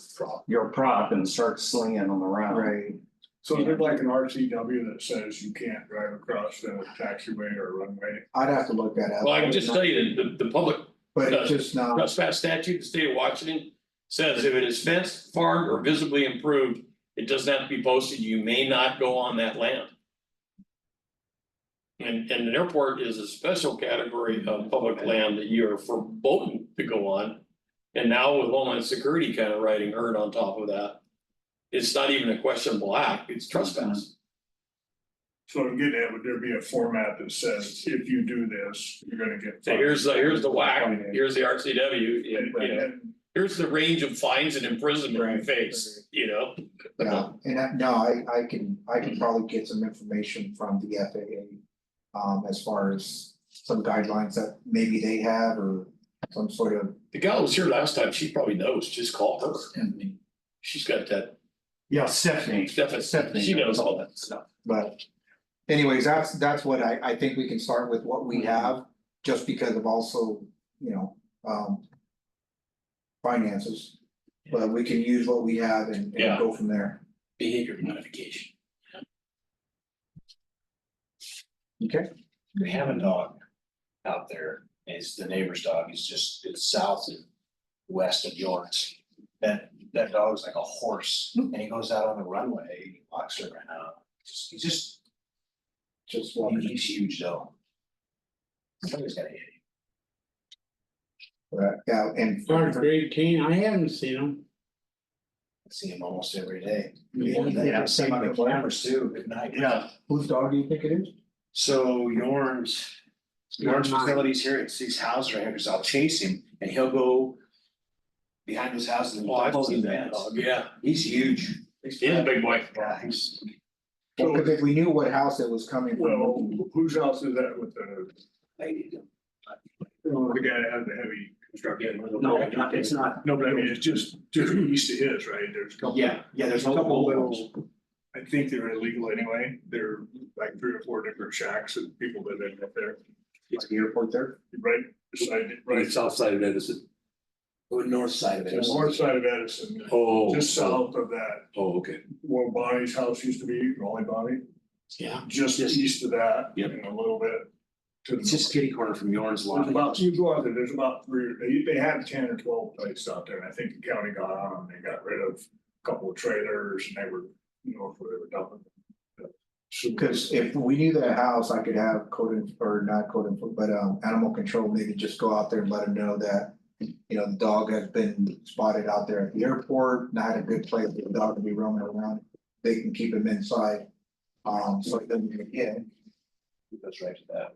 prop and start slinging them around. Right, So is it like an RCW that says you can't drive across the taxiway or runway? I'd have to look that up. Well, I can just tell you that the public But it's just not, trespass statute, in the state of Washington says if it is fenced, farmed, or visibly improved, it doesn't have to be posted, you may not go on that land. And an airport is a special category of public land that you are forbidden to go on. And now with Homeland Security kind of writing herd on top of that. It's not even a questionable act, it's trespass. So I'm getting at, would there be a format that says if you do this, you're gonna get. So here's the whack, here's the RCW, you know, And here's the range of fines and imprisonment you Right. face, you know? yeah, and I can probably get some information from the FAA. As far as some guidelines that maybe they have or some sort of, The gal who was here last time, she probably knows, just call her, I mean, she's got that, Yeah, Stephanie. Stephanie, she knows all that stuff. but. Anyways, that's what I think we can start with what we have, just because of also, finances. But we can use what we have and Yeah. go from there, Behavior modification. okay? We have a dog out there, it's the neighbor's dog, it's south and west of yours. That dog's like a horse, and he goes out on the runway, he walks around, he's just, he's huge though. Somebody's gotta hit him, Yeah, and. Start grade teen, I haven't seen them. I see him almost every day. Yeah. I see him on the cameras too, at night. Yeah, Whose dog do you think it is? So Yorn's facilities here, it's these houses right here, cause I'll chase him and he'll go behind his house and. Oh, I've seen that dog, yeah, He's huge. he's a big boy. Yeah, he's. Well, cause if we knew what house it was coming well, from. whose house is that with the guy that has the heavy construction? It's not. No, but I mean, it's just east of his, right? There's a couple. Yeah, there's a Couple couple little, I think they're illegal anyway. They're like 3 or 4 different shacks that people live in up there. Is the airport there? Right beside it, right. Right, south side of Edison. The north side of it. The north side of Edison, Oh. just south of that, Oh, okay. where Bonnie's house used to be, Rolling Bonnie. Yeah. Just east of that, Yep. and a little bit. To the It's just kitty corner from Yorn's There's lot. about, you go out there, there's about 3, they had 10 or 12 places out there, and I think the county got on them, they got rid of a couple of trailers, and they were, where they were dumping. Cause if we knew that house, I could have animal control, maybe just go out there and let them know that. The dog has been spotted out there at the airport, not a good place for the dog to be roaming around. They can keep him inside. So it doesn't get in. It goes right to that,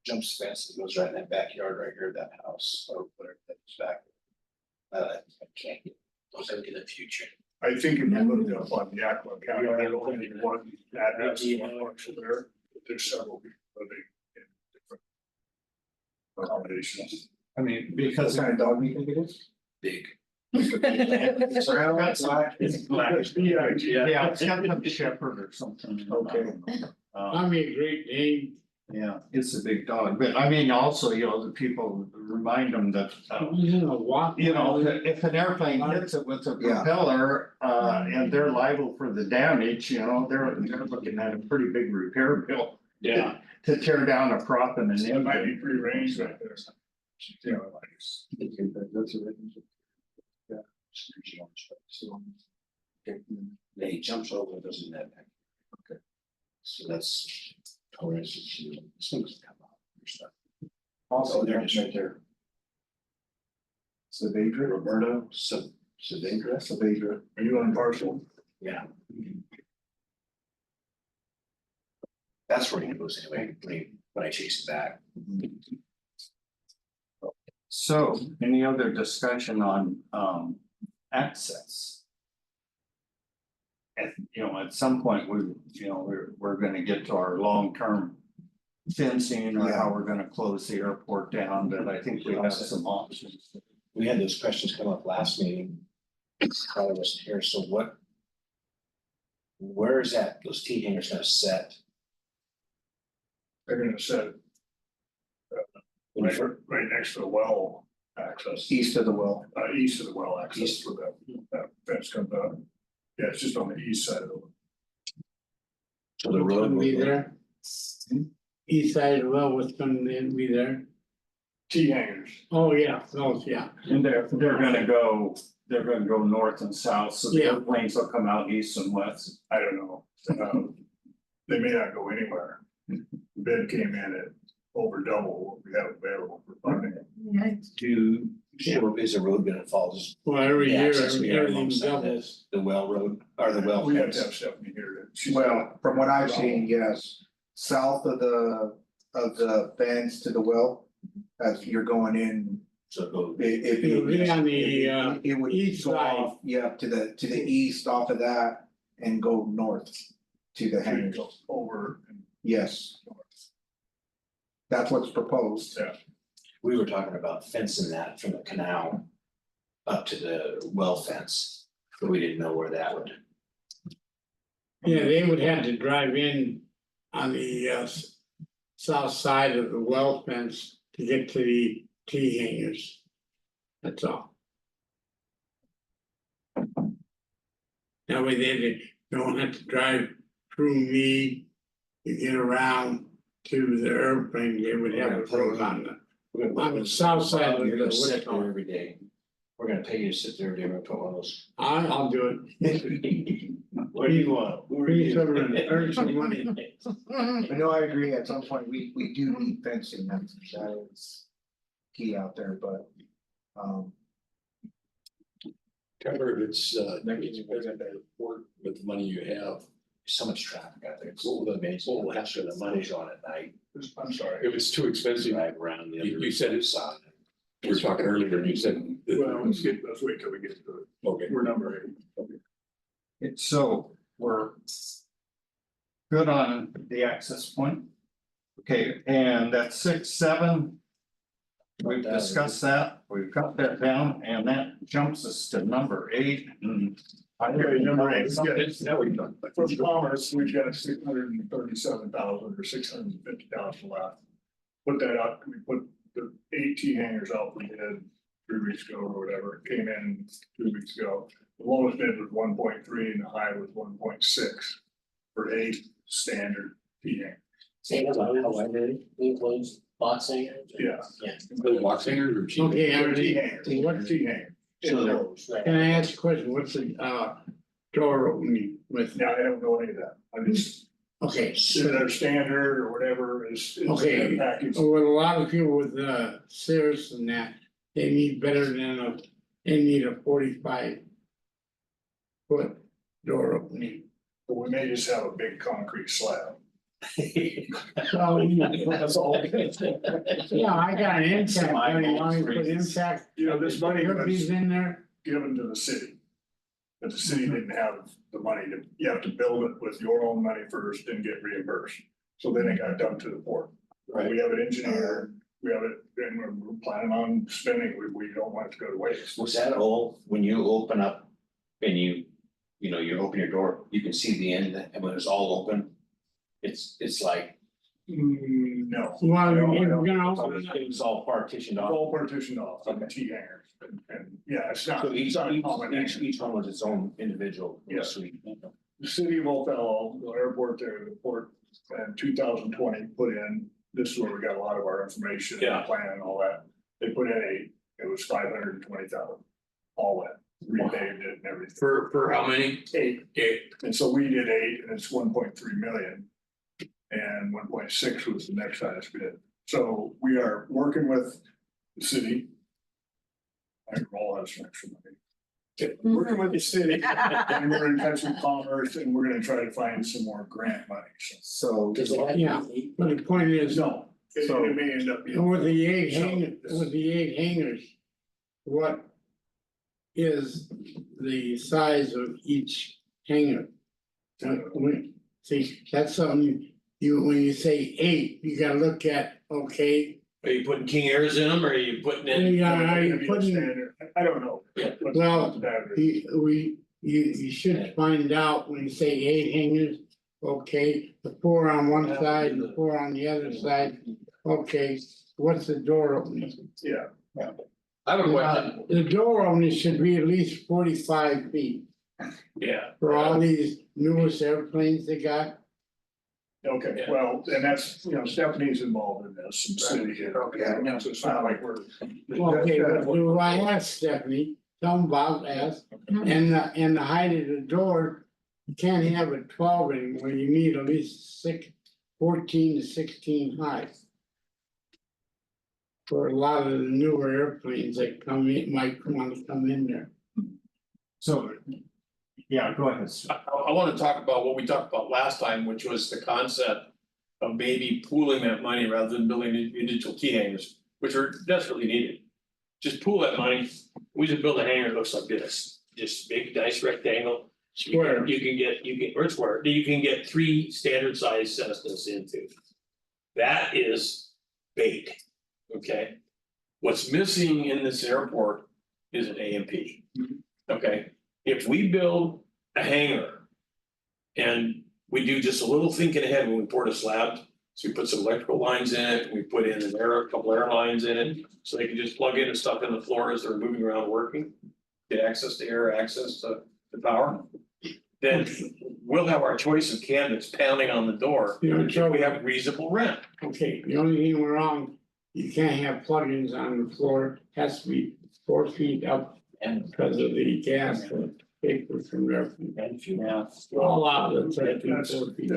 jumps fence, it goes right in that backyard right here, that house, or whatever that's back. I can't get those into the future. I think if you looked up on the Yakima County, there's only one address, one parcel there, but there's several people living in different accommodations. I mean, What because. kind of dog do you think it is? Big. Brown, black? It's black. Yeah. Yeah, it's got some shepherd or something. Okay. I mean, great name. Yeah, it's a big dog, but I mean, also, the people remind them that, if an airplane hits it with a Yeah. propeller, and they're liable for the damage, they're looking at a pretty big repair bill. Yeah. To tear down a prop and an It might be engine. free range right there. You know, like, Yeah, he jumps over, doesn't that? Okay. So that's. Taurus, this thing's come out. Your stuff. Also, There there, it is right there. Savedra, Roberto Saavedra. Savedra. are you on parcel? Yeah. That's where he goes anyway, when I chase it back. So any other discussion on access? At some point, we're gonna get to our long-term fencing or how we're gonna close the airport down, but I think we have some options. We had those questions come up last meeting. Probably wasn't here, so what? Where is that, those T hangers gonna set? They're gonna set right next to the well access, East of the well. east of the well access where that fence comes out. Yeah, it's just on the east side of the. So the road will Be go- there. East side of the well, what's gonna be there? T hangers. Oh, yeah, those, yeah. And they're gonna go north and south, so the Yeah. airplanes will come out east and west. I don't know. They may not go anywhere. Bid came in at over double what we have available for funding. Is the road gonna fall, just Well, every the year, access we have everything alongside doubles. the well road, or the well We have to have fence? Stephanie here. She's- Well, from what I've seen, yes, south of the fence to the well, as you're going in. So go, If It'll be on the, it would east go side. off, yeah, to the east off of that and go north to the hangars, Over and yes. That's what's proposed. we were talking about fencing that from the canal up to the well fence, but we didn't know where that would. Yeah, they would have to drive in on the south side of the well fence to get to the T hangers. That's all. That way they don't have to drive through me to get around to the airplane, they would have a road on the south side of You're gonna the, sit there every day. We're gonna pay you to sit there every day, we're put one of those. I'll do it. What do you want? Who are Please you? earn some money. But no, I agree, at some point, we do need fencing, that is key out there, but. Trevor, if it's work with the money you have, So much traffic out there. It's Well, the- amazing. Well, that's where the money's on at night. I'm sorry. if it's too expensive, Drive around the other. You said it's- side. we were talking earlier, and you said. that- Well, let's wait till we get to it. Okay. We're number 8. So we're good on the access point. Okay, and that's 6, 7. We've discussed that, we've got that down, and that jumps us to number 8 and. Okay, number 8, let's get it. Now we've done. For commerce, we've got 637,000 or 650,000 left. Put that up, we put the 8 T hangers out we did 3 weeks ago or whatever, it came in 2 weeks ago. The lowest bid was 1.3 and the high was 1.6 for 8 standard T hangers. Same as how I did it, includes box hanger. Yeah. Yeah. The box hangers or cheap? Okay, T everything. hangers, What- T hangers. So they're- Right. Can I ask a question? What's the door opening with? Now, I don't know any of that, I just, Okay, their standard or whatever is Okay. a package. with a lot of people with Cirrus and that, they need better than they need a 45-foot door opening. But we may just have a big concrete slab. So, That's all. yeah, I got an impact, I mean, long as put impact. You know, this money was Cookies in there. given to the city. But the city didn't have the money to, you have to build it with your own money first and get reimbursed. So then it got dumped to the port. We have it engineered, we have it, and we're planning on spending, we don't want it to go to waste. Was that all, when you open up and you open your door, you can see the end, and when it's all open. It's like, No. Well, I don't- I you're don't- gonna it's open it was all partitioned It's off. all partitioned off, like the T hangers, and yeah, it's not, So it's not a common hanger. each one was its own individual Yeah. suite. The city of Othello, the airport there, the port, in 2020 put in, this is where we got a lot of our information, Yeah. plan and all that. They put in it was 520,000, all in, repaved it and everything. For how many? 8, Okay, and so we did 8, and it's 1.3 million. And 1.6 was the next highest bid. So we are working with the city. I roll out some extra money. Working with the city, and we're in touch with Commerce, and we're gonna try to find some more grant money, so. Does it have? Yeah. But the point is, No, it may end up being. with the eight So- hangers, what is the size of each hanger? See, that's something when you say 8, you gotta look at, okay, are you putting king airs in them or are you putting in? yeah, are you Maybe a putting, standard. I don't know. Yeah. Well, you should find out when you say 8 hangers, okay, the 4 on one side and the 4 on the other side. Okay, what's the door opening? Yeah, I have a question, The door opening should be at least 45 feet yeah. for all these newest airplanes they got. okay, Yeah. well, and that's, Stephanie's involved in this, and city, so it's not like we're. Okay, but do I ask Stephanie, tell them Bob asked, and the height of the door, you can't have it 12 anymore, you need at least 14 to 16 high. For a lot of the newer airplanes that come in, might want to come in there. So, yeah, go ahead. I wanna talk about what we talked about last time, which was the concept of maybe pooling that money rather than building individual T hangers, which are desperately needed. Just pool that money, we just build a hangar that looks like this, just big nice rectangle. Square. You can get 3 standard size Cessnas into. That is big, okay? What's missing in this airport is an AMP. Okay, if we build a hangar. And we do just a little thinking ahead when we pour the slab, so we put some electrical lines in it, we put in a couple air lines in it. So they can just plug in and stuff in the floor as they're moving around working, get access to air, access to power. Then we'll have our choice of candidates pounding on the door, You know, if we have reasonable rent. Okay, the only thing we're wrong, you can't have plugins on the floor, has to be 4 feet up. And because of the gas, paper from there. And if you have. All outlets are That's, 4 feet.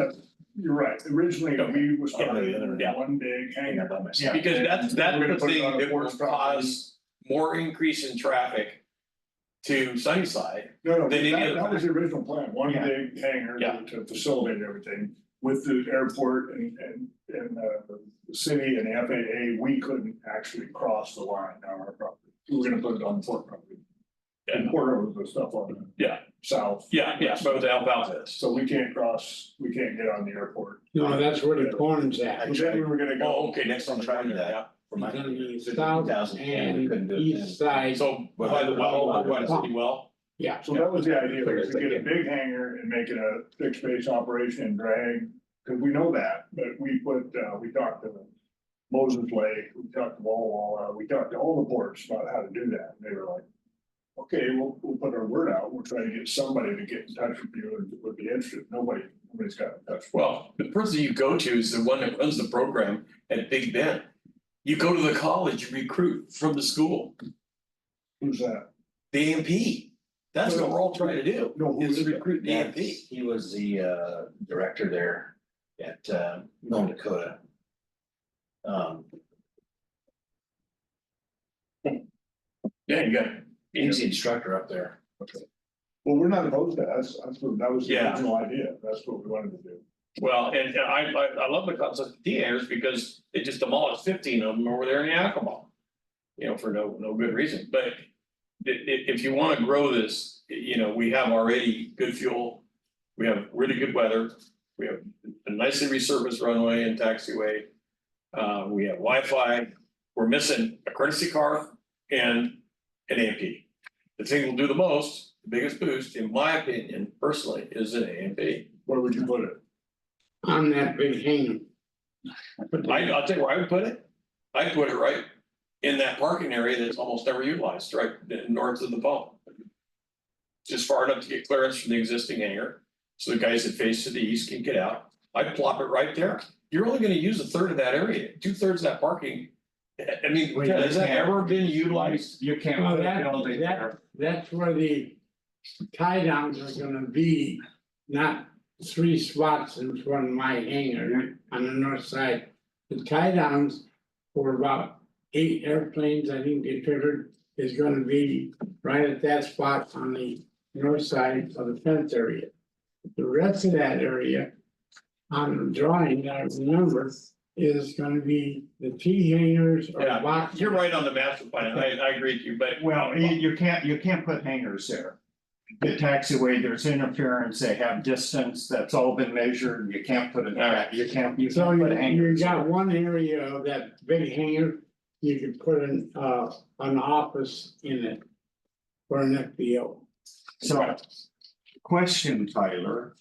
you're right, originally we was Yeah. started Yeah. one big hangar. Yeah. Because that's We're gonna the put it thing on a that will porch property. cause more increase in traffic to Sunnyside. No, They didn't that was the original plan, one Yeah. big hangar Yeah. to facilitate everything. With the airport and the city and the FAA, we couldn't actually cross the line on our property. We were gonna put it on the port property. And port over the stuff on the Yeah. south. Yeah, so it's alfalfa is. So we can't cross, we can't get on the airport. No, that's where the corn's at. And then we were gonna Oh, go, okay, next on the Tried track, that. yeah. For my. It's gonna be 2010, south we couldn't and do it then. east side, So by the well, by the city well, yeah. so that was the idea, was to get a big hangar and make it a fixed base operation and drag. Cause we know that, but we talked to Moses Lake, we talked to Walla Walla, we talked to all the ports about how to do that. And they were like, okay, we'll put our word out. We'll try to get somebody to get in touch with you and would be interested. Nobody's got in touch. well, the person you go to is the one that runs the program at Big Bend. You go to the college, you recruit from the school, Who's that? the AMP. That's what we're all trying to do, No, who is is that? recruit the AMP. He was the director there at North Dakota. Yeah, you got. He's the instructor up there. Well, we're not opposed to that. That was the Yeah. original idea. That's what we wanted to do. Well, and I love the concept of T-hangers because they just demolished 15 of them over there in Yakima. You know, for no good reason, but if you wanna grow this, we have already good fuel. We have really good weather, we have a nicely resurfaced runway and taxiway. We have Wi-Fi, we're missing a courtesy car and an AMP. The thing will do the most, the biggest boost, in my opinion, personally, is an AMP. Where would you put it? On that big hangar. I'll tell you where I would put it. I'd put it right in that parking area that's almost never utilized, right north of the pump. Just far enough to get clearance from the existing hangar, so the guys that face to the east can get out. I'd plop it right there. You're only gonna use a third of that area, 2/3 of that parking I mean, has that ever been utilized? You can't Well, put a that- building that- there. That's where the tie downs are gonna be, not 3 spots in front of my hangar on the north side. The tie downs for about 8 airplanes, I think they figured, is gonna be right at that spot on the north side of the fence area. The rest of that area on the drawing that I remember is gonna be the T hangers or Yeah, box. you're right on the master plan, I agree with you, but. Well, you can't put hangars there. The taxiway, there's interference, they have distance, that's all been measured, you can't put it, you can't So put you hangars. got one area of that big hangar, you could put an office in it. For an FBO. So, question, Tyler,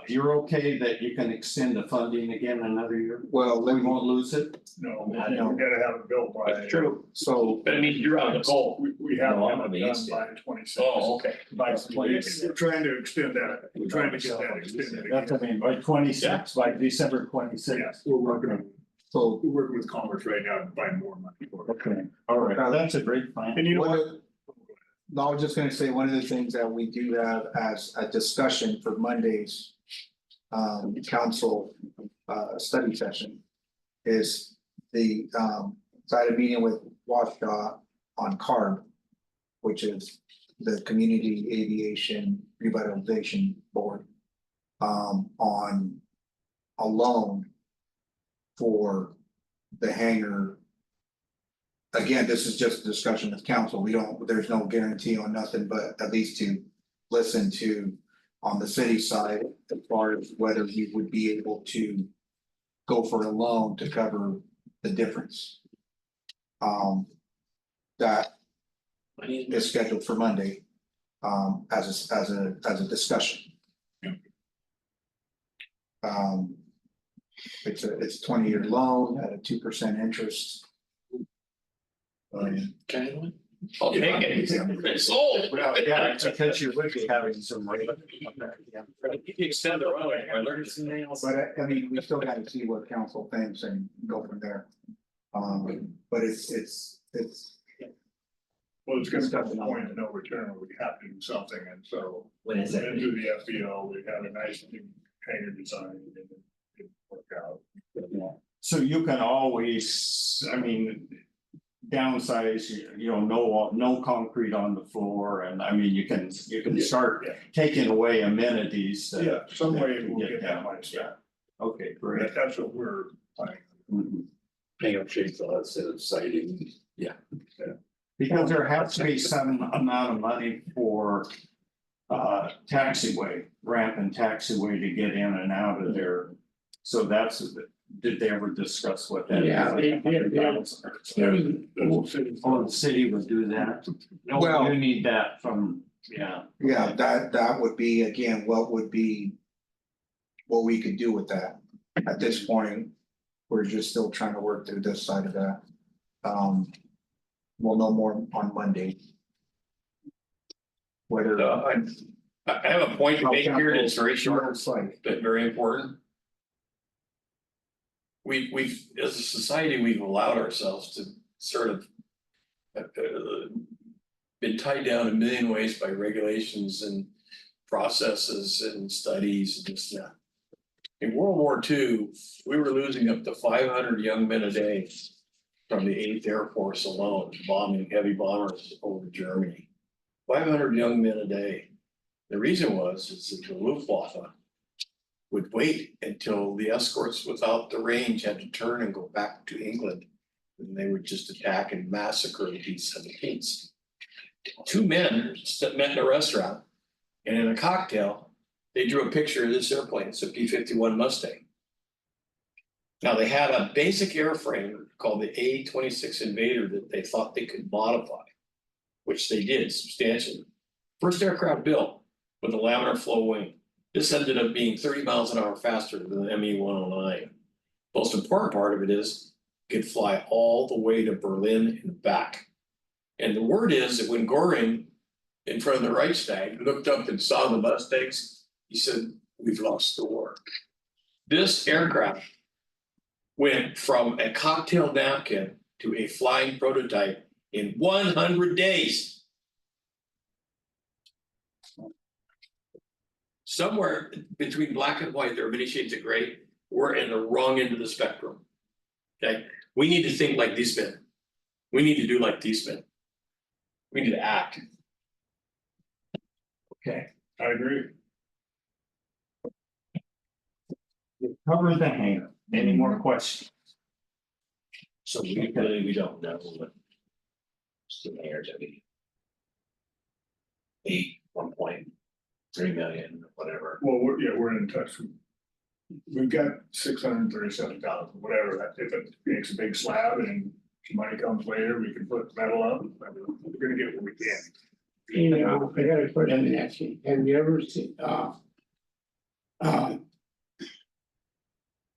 you're okay that you can extend the funding again another year? Well, We won't lose it? No, we gotta have it built by. That's true, so but I mean, you're on the goal. We have No, to I'm have on it the done east by 26. Oh, okay. By 26, we're trying to extend that, we're trying to get that extended. That's, I mean, by 26, by December 26. Yes, we're working, so we're working with Congress right now to find more money for it. Okay, all right, that's a great plan. And you know One what? of- No, I was just gonna say, one of the things that we do have as a discussion for Monday's. Council study session. Is the so I had a meeting with Washtenaw on CARB. Which is the Community Aviation Revitalization Board. On a loan. For the hangar. Again, this is just a discussion with council. We don't, there's no guarantee on nothing, but at least to listen to. On the city side, as far as whether we would be able to. Go for a loan to cover the difference. That is scheduled for Monday. As a discussion. It's a 20-year loan at a 2% interest. Kind I'll take it, it's sold. Well, yeah, it's because you would be having some rain. Extend the runway, I learned. But I mean, we still gotta see what council thinks and go from there. But it's. Well, it's gonna come to the point of no return where we have to do something, and so. When is we're that? gonna do the FBO, we had a nice new hangar design and it didn't work out. So you can always, I mean. Downsize, no concrete on the floor, and I mean, you can start Yeah. taking away amenities. that- Yeah, some way that we'll get get that down. money spent. Okay, great. That's what we're planning. Mhm. Hang up chainsaw instead of siding, yeah. Because there has to be some amount of money for. Taxiway, ramp and taxiway to get in and out of there. So did they ever discuss what that is? Yeah, they did. Or the city would do that? No, Well- you need that from, yeah. Yeah, that would be, again, what would be. What we could do with that. At this point, we're just still trying to work through this side of that. We'll know more on Monday. Whether. I have a point to make here, and it's very short, It's like, but very important. We've, as a society, we've allowed ourselves to sort of. Been tied down a million ways by regulations and processes and studies and this and that. In World War II, we were losing up to 500 young men a day. From the 8th Air Force alone, bombing heavy bombers over Germany. 500 young men a day. The reason is that the Luftwaffe would wait until the escorts without the range had to turn and go back to England. And they would just attack and massacre the B-17s. 2 men met in a restaurant, and in a cocktail, they drew a picture of this airplane. It's a P-51 Mustang. Now, they had a basic airframe called the A-26 Invader that they thought they could modify, which they did substantially. First aircraft built with a laminar flow wing. This ended up being 30 miles an hour faster than the ME-109. Most important part of it is it could fly all the way to Berlin and back. And the word is that when Goring, in front of the Reichstag, looked up and saw the Mustangs, he said, "We've lost the war." This aircraft went from a cocktail napkin to a flying prototype in 100 days. Somewhere between black and white, there are many shades of gray, we're in the wrong end of the spectrum. Okay, we need to think like these men. We need to do like these men. We need to act. Okay, I agree. cover the hangar. Any more questions? So we really, we don't know what. Still hangers that we. 1.3 million, whatever. Well, we're in touch with. We've got 637,000, whatever, that if it makes a big slab and money comes later, we can put metal up, I mean, we're gonna get what we can. You know, I got a question to ask you, have you ever seen,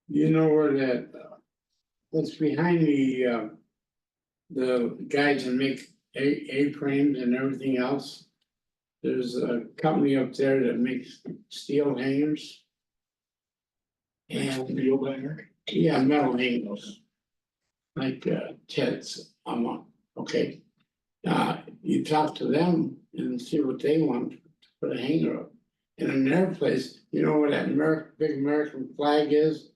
you know where that, what's behind the guys that make A-frames and everything else? There's a company up there that makes steel hangers. And Steel hanger? yeah, metal hangers. Like Ted's, okay. You talk to them and see what they want to put a hanger up. And in their place, you know where that big American flag is?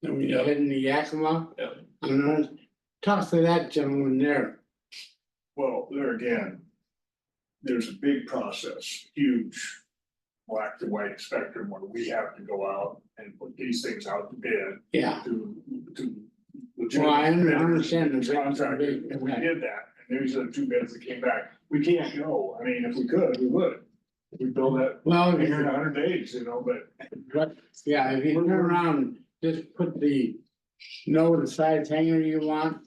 And when you're heading to Yakima? Yeah. And talk to that gentleman there. Well, there again. There's a big process, huge. Black to white spectrum where we have to go out and put these things out to bid Yeah, to. well, I understand the Contract, and we did that, and these are the two bids that came back, we can't go, I mean, if we could, we would. We build that well, here in 100 days, you know, but yeah, if you turn around, just put the size hanger you want.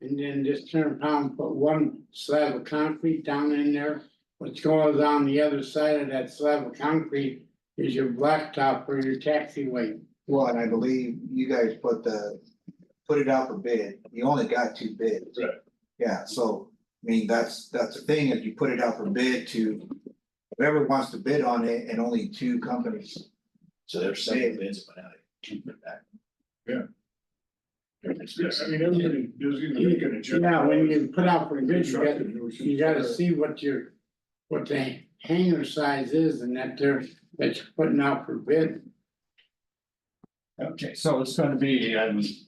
And then just turn around, and put one slab of concrete down in there, which goes on the other side of that slab of concrete is your blacktop for your taxiway. Well, and I believe you guys put it out for bid, you only got 2 bids. Right. Yeah, so, I mean, that's the thing, if you put it out for bid to whoever wants to bid on it and only 2 companies. So there's several bids that went out. Keep it back. Yeah. Yes, I mean, everybody does, you know, making a joke. Yeah, when you put out for bid, Construction, you gotta see what the hanger size is and that you're putting out for bid. Okay, so it's gonna be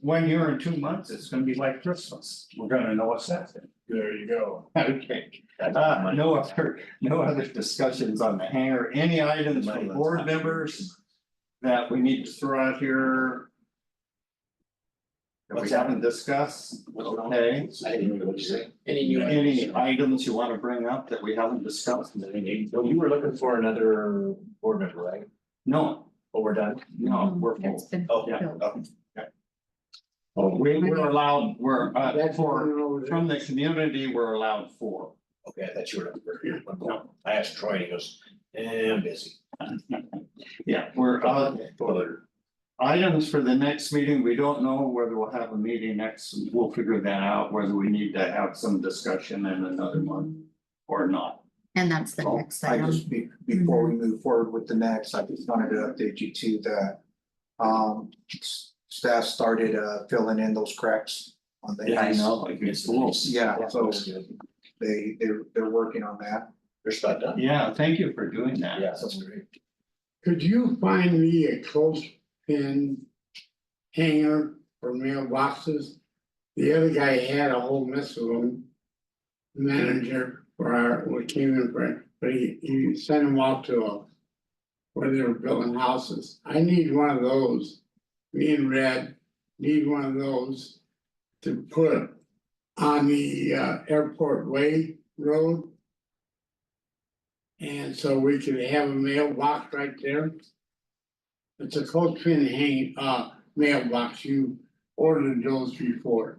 1 year and 2 months, it's gonna be like Christmas, we're gonna know what's happening. There you go. Okay, no other discussions on the hangar, any items from board members that we need to throw out here? That we haven't discussed, okay, I didn't know what you said. any items you wanna bring up that we haven't discussed? Well, you were looking for another board member, right? No, Oh, we're done? no, we're It's full. been Oh, Yeah. filled. We're allowed, That's from the community, we're allowed 4. Okay, I thought you were looking for here. I asked Troy and he goes, I'm busy. Yeah, we're Well, items for the next meeting, we don't know whether we'll have a meeting next, we'll figure that out, whether we need to have some discussion in another month or not. And that's the So next I item. just, before we move forward with the next, I just wanted to update you too that. Staff started filling in those cracks on the. Yeah, I know, like it's cool. Yeah, so that's good. they're working on that. They're about done. Yeah, thank you for doing that. Yeah, that's great. Could you find me a clothespin hanger for mailboxes? The other guy had a whole mess of them. Manager for we came in for it, but he sent them out to where they were building houses. I need one of those. Me and Red need one of those to put on the Airport Way Road. And so we could have a mailbox right there. It's a clothespin mailbox, you ordered those before.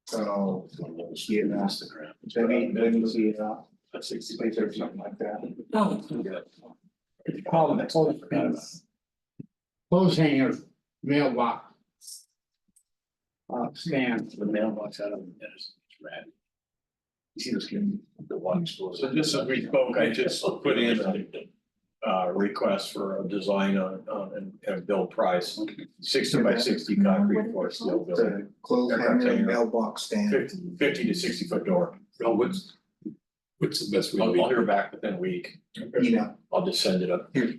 So, yeah, That's the ground. let me see, That's 60 like or something like that. No. It's called a clothespin. Clothes hanger mailbox. Stand. The mailbox out of the it's rad. You see those kids, the water schools. So just as we spoke, I just put in request for a design and a build price, 60 by 60 concrete floor steel It's building. a clothes Aircraft hanger, hangar. mailbox stand. 50 to 60 foot door. Well, what's the best way to I'll be? hear back within a week. You know, I'll just send it up. here,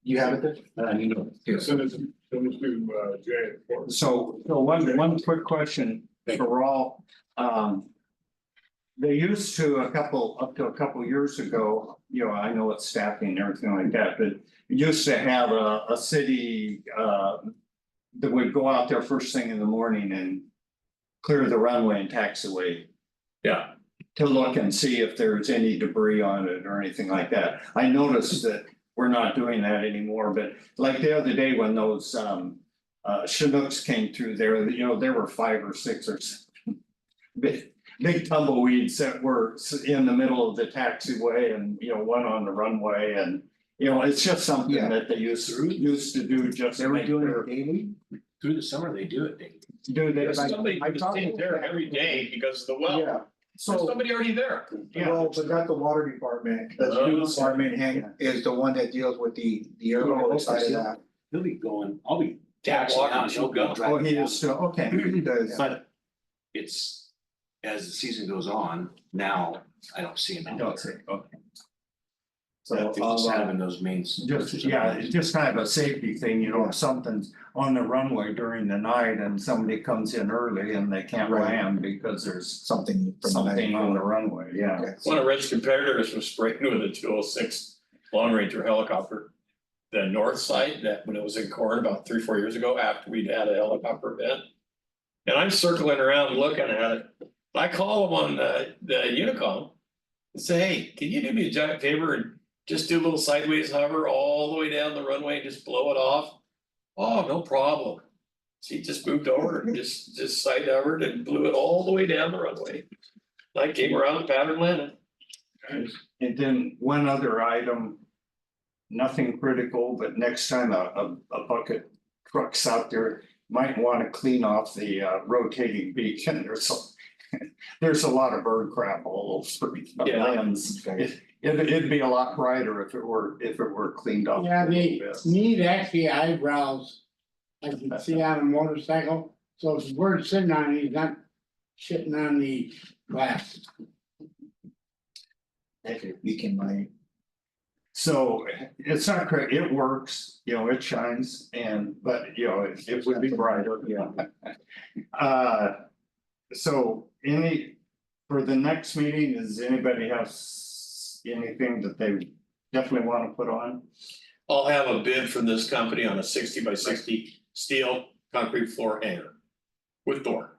you have it there? You know, Here. Send it to Jay. So one quick question for all. They used to up to a couple years ago, you know, I know it's staffing and everything like that, but used to have a city that would go out there first thing in the morning and clear the runway and taxiway Yeah. to look and see if there's any debris on it or anything like that. I noticed that we're not doing that anymore, but like the other day when those Chinooks came through there, you know, there were 5 or 6 or 7 big tumbleweeds that were in the middle of the taxiway and, you know, one on the runway and, you know, it's just something Yeah. that they used to do just. They to were make doing their- it daily? Through the summer, they do it, Dave. Do they? Somebody I was thought- sitting there every day because of the well. Yeah, There's so, somebody already there. well, but that's the water department, the sewer department is the one that deals with the airport side of that. He'll be going, I'll be Tap taxing water, out, he'll be go. Oh, driving he down. is still, okay. Because But it's, as the season goes on, now I don't see him. I out don't there. see, okay. So, If it's kind of in those main. Just, yeah, it's just kind of a safety thing, you know, if something's on the runway during the night and somebody comes in early and they can't Right. land because there's something from the something night on the before. runway, yeah. Okay. One of Red's competitors was spraying with a 206 Long Ranger helicopter. The north side, that when it was in corn about 3-4 years ago, after we'd had a helicopter event. And I'm circling around looking at it. I call him on the Unicom. And say, hey, can you do me a giant favor and just do a little sideways hover all the way down the runway and just blow it off? Oh, no problem. So he just moved over and just side hovered and blew it all the way down the runway. I came around the pattern landing. And then one other item, nothing critical, but next time a bucket truck's out there, might want to clean off the rotating beacon. There's a lot of bird crap all over the Yeah. lands. It'd be a lot brighter if it were cleaned up. Yeah, a little they bit. need actually eyebrows. Like you see on a motorcycle, so if the bird's sitting on it, he's not shitting on the glass. We can like, So it's not correct, it works, you know, it shines but you know, it would be brighter, yeah. So for the next meeting, does anybody have anything that they definitely want to put on? I'll have a bid from this company on a 60 by 60 steel concrete floor hanger with door.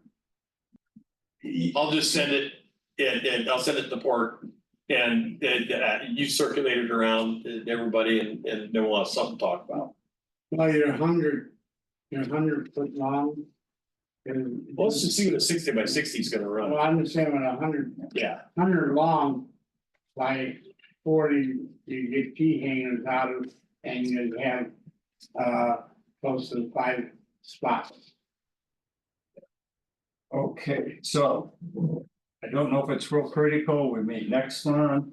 I'll just send it and I'll send it to port and you circulate it around to everybody and then we'll have something to talk about. Well, you're 100 foot long. And. Well, let's just see what a 60 by 60 is gonna Well, run. I'm just saying, 100 Yeah, long, by 40, you get key hangers out of, and you have, close to 5 spots. Okay, so I don't know if it's real critical, we meet next month,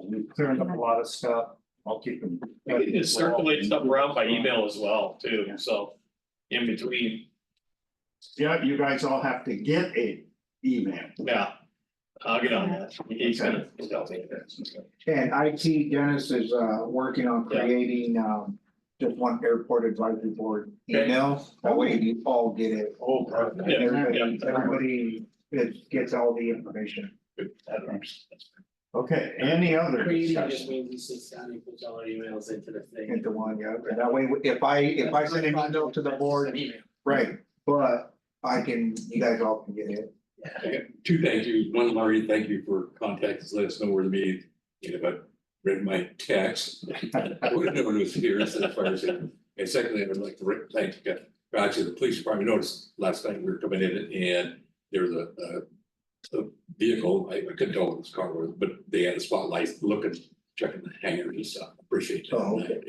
we cleared up a lot of stuff, I'll keep them. we can just circulate stuff around by email as well too, so in between, Yeah, you guys all have to get a email. yeah. I'll get on that. He's gonna help me with that. and IT Dennis is working on Yeah. creating just one airport advisory board Okay. email. That way you all get it. Oh, perfect. And Yeah, everybody gets all the information. Okay, any other Creating just discussion? means he sits down and puts all our emails into the thing. Into one, yeah, and that way, if I send an email to the board, right, but you guys all can get it. I got 2 thank yous. One, Laurie, thank you for contacting us, let us know where the meeting, if I read my text. I would have known it was here instead of fire station. And secondly, I would like to thank, actually, the police department noticed last night we were coming in and there was a vehicle, I couldn't tell what this car was, but they had a spotlight looking, checking the hangers and stuff. Appreciate that. Oh, okay.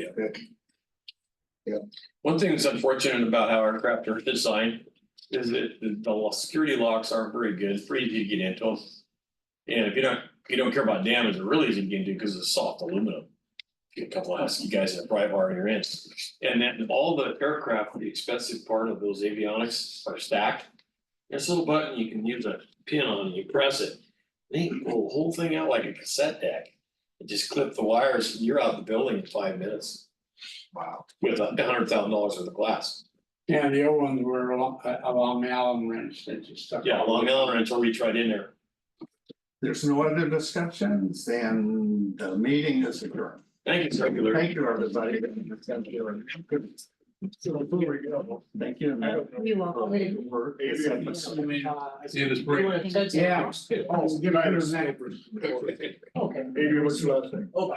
Yeah. One thing that's unfortunate about how aircraft are designed is that the security locks aren't very good, it's pretty easy to get into them. And if you don't care about damage, they're really easy to get into because it's soft aluminum. If get a couple ask you guys in a private bar you're in. And then all the aircraft, the expensive part of those avionics are stacked. There's a little button you can use a pin on, and you press it. Then you can pull the whole thing out like a cassette deck. And just clip the wires, and you're out of the building in 5 minutes. Wow. With $100,000 worth of glass. Yeah, the old ones were along the Allen wrench, they just stuck. Yeah, Long Island until reach right in there. There's no other discussions, then the meeting is adjourned. Thank you, Circular. Thank you, everybody. So here we go. Thank you. Matt. You're welcome. For this episode. See you this break. Yeah. Oh, give me your name. Okay. Maybe what's the last thing? Oh,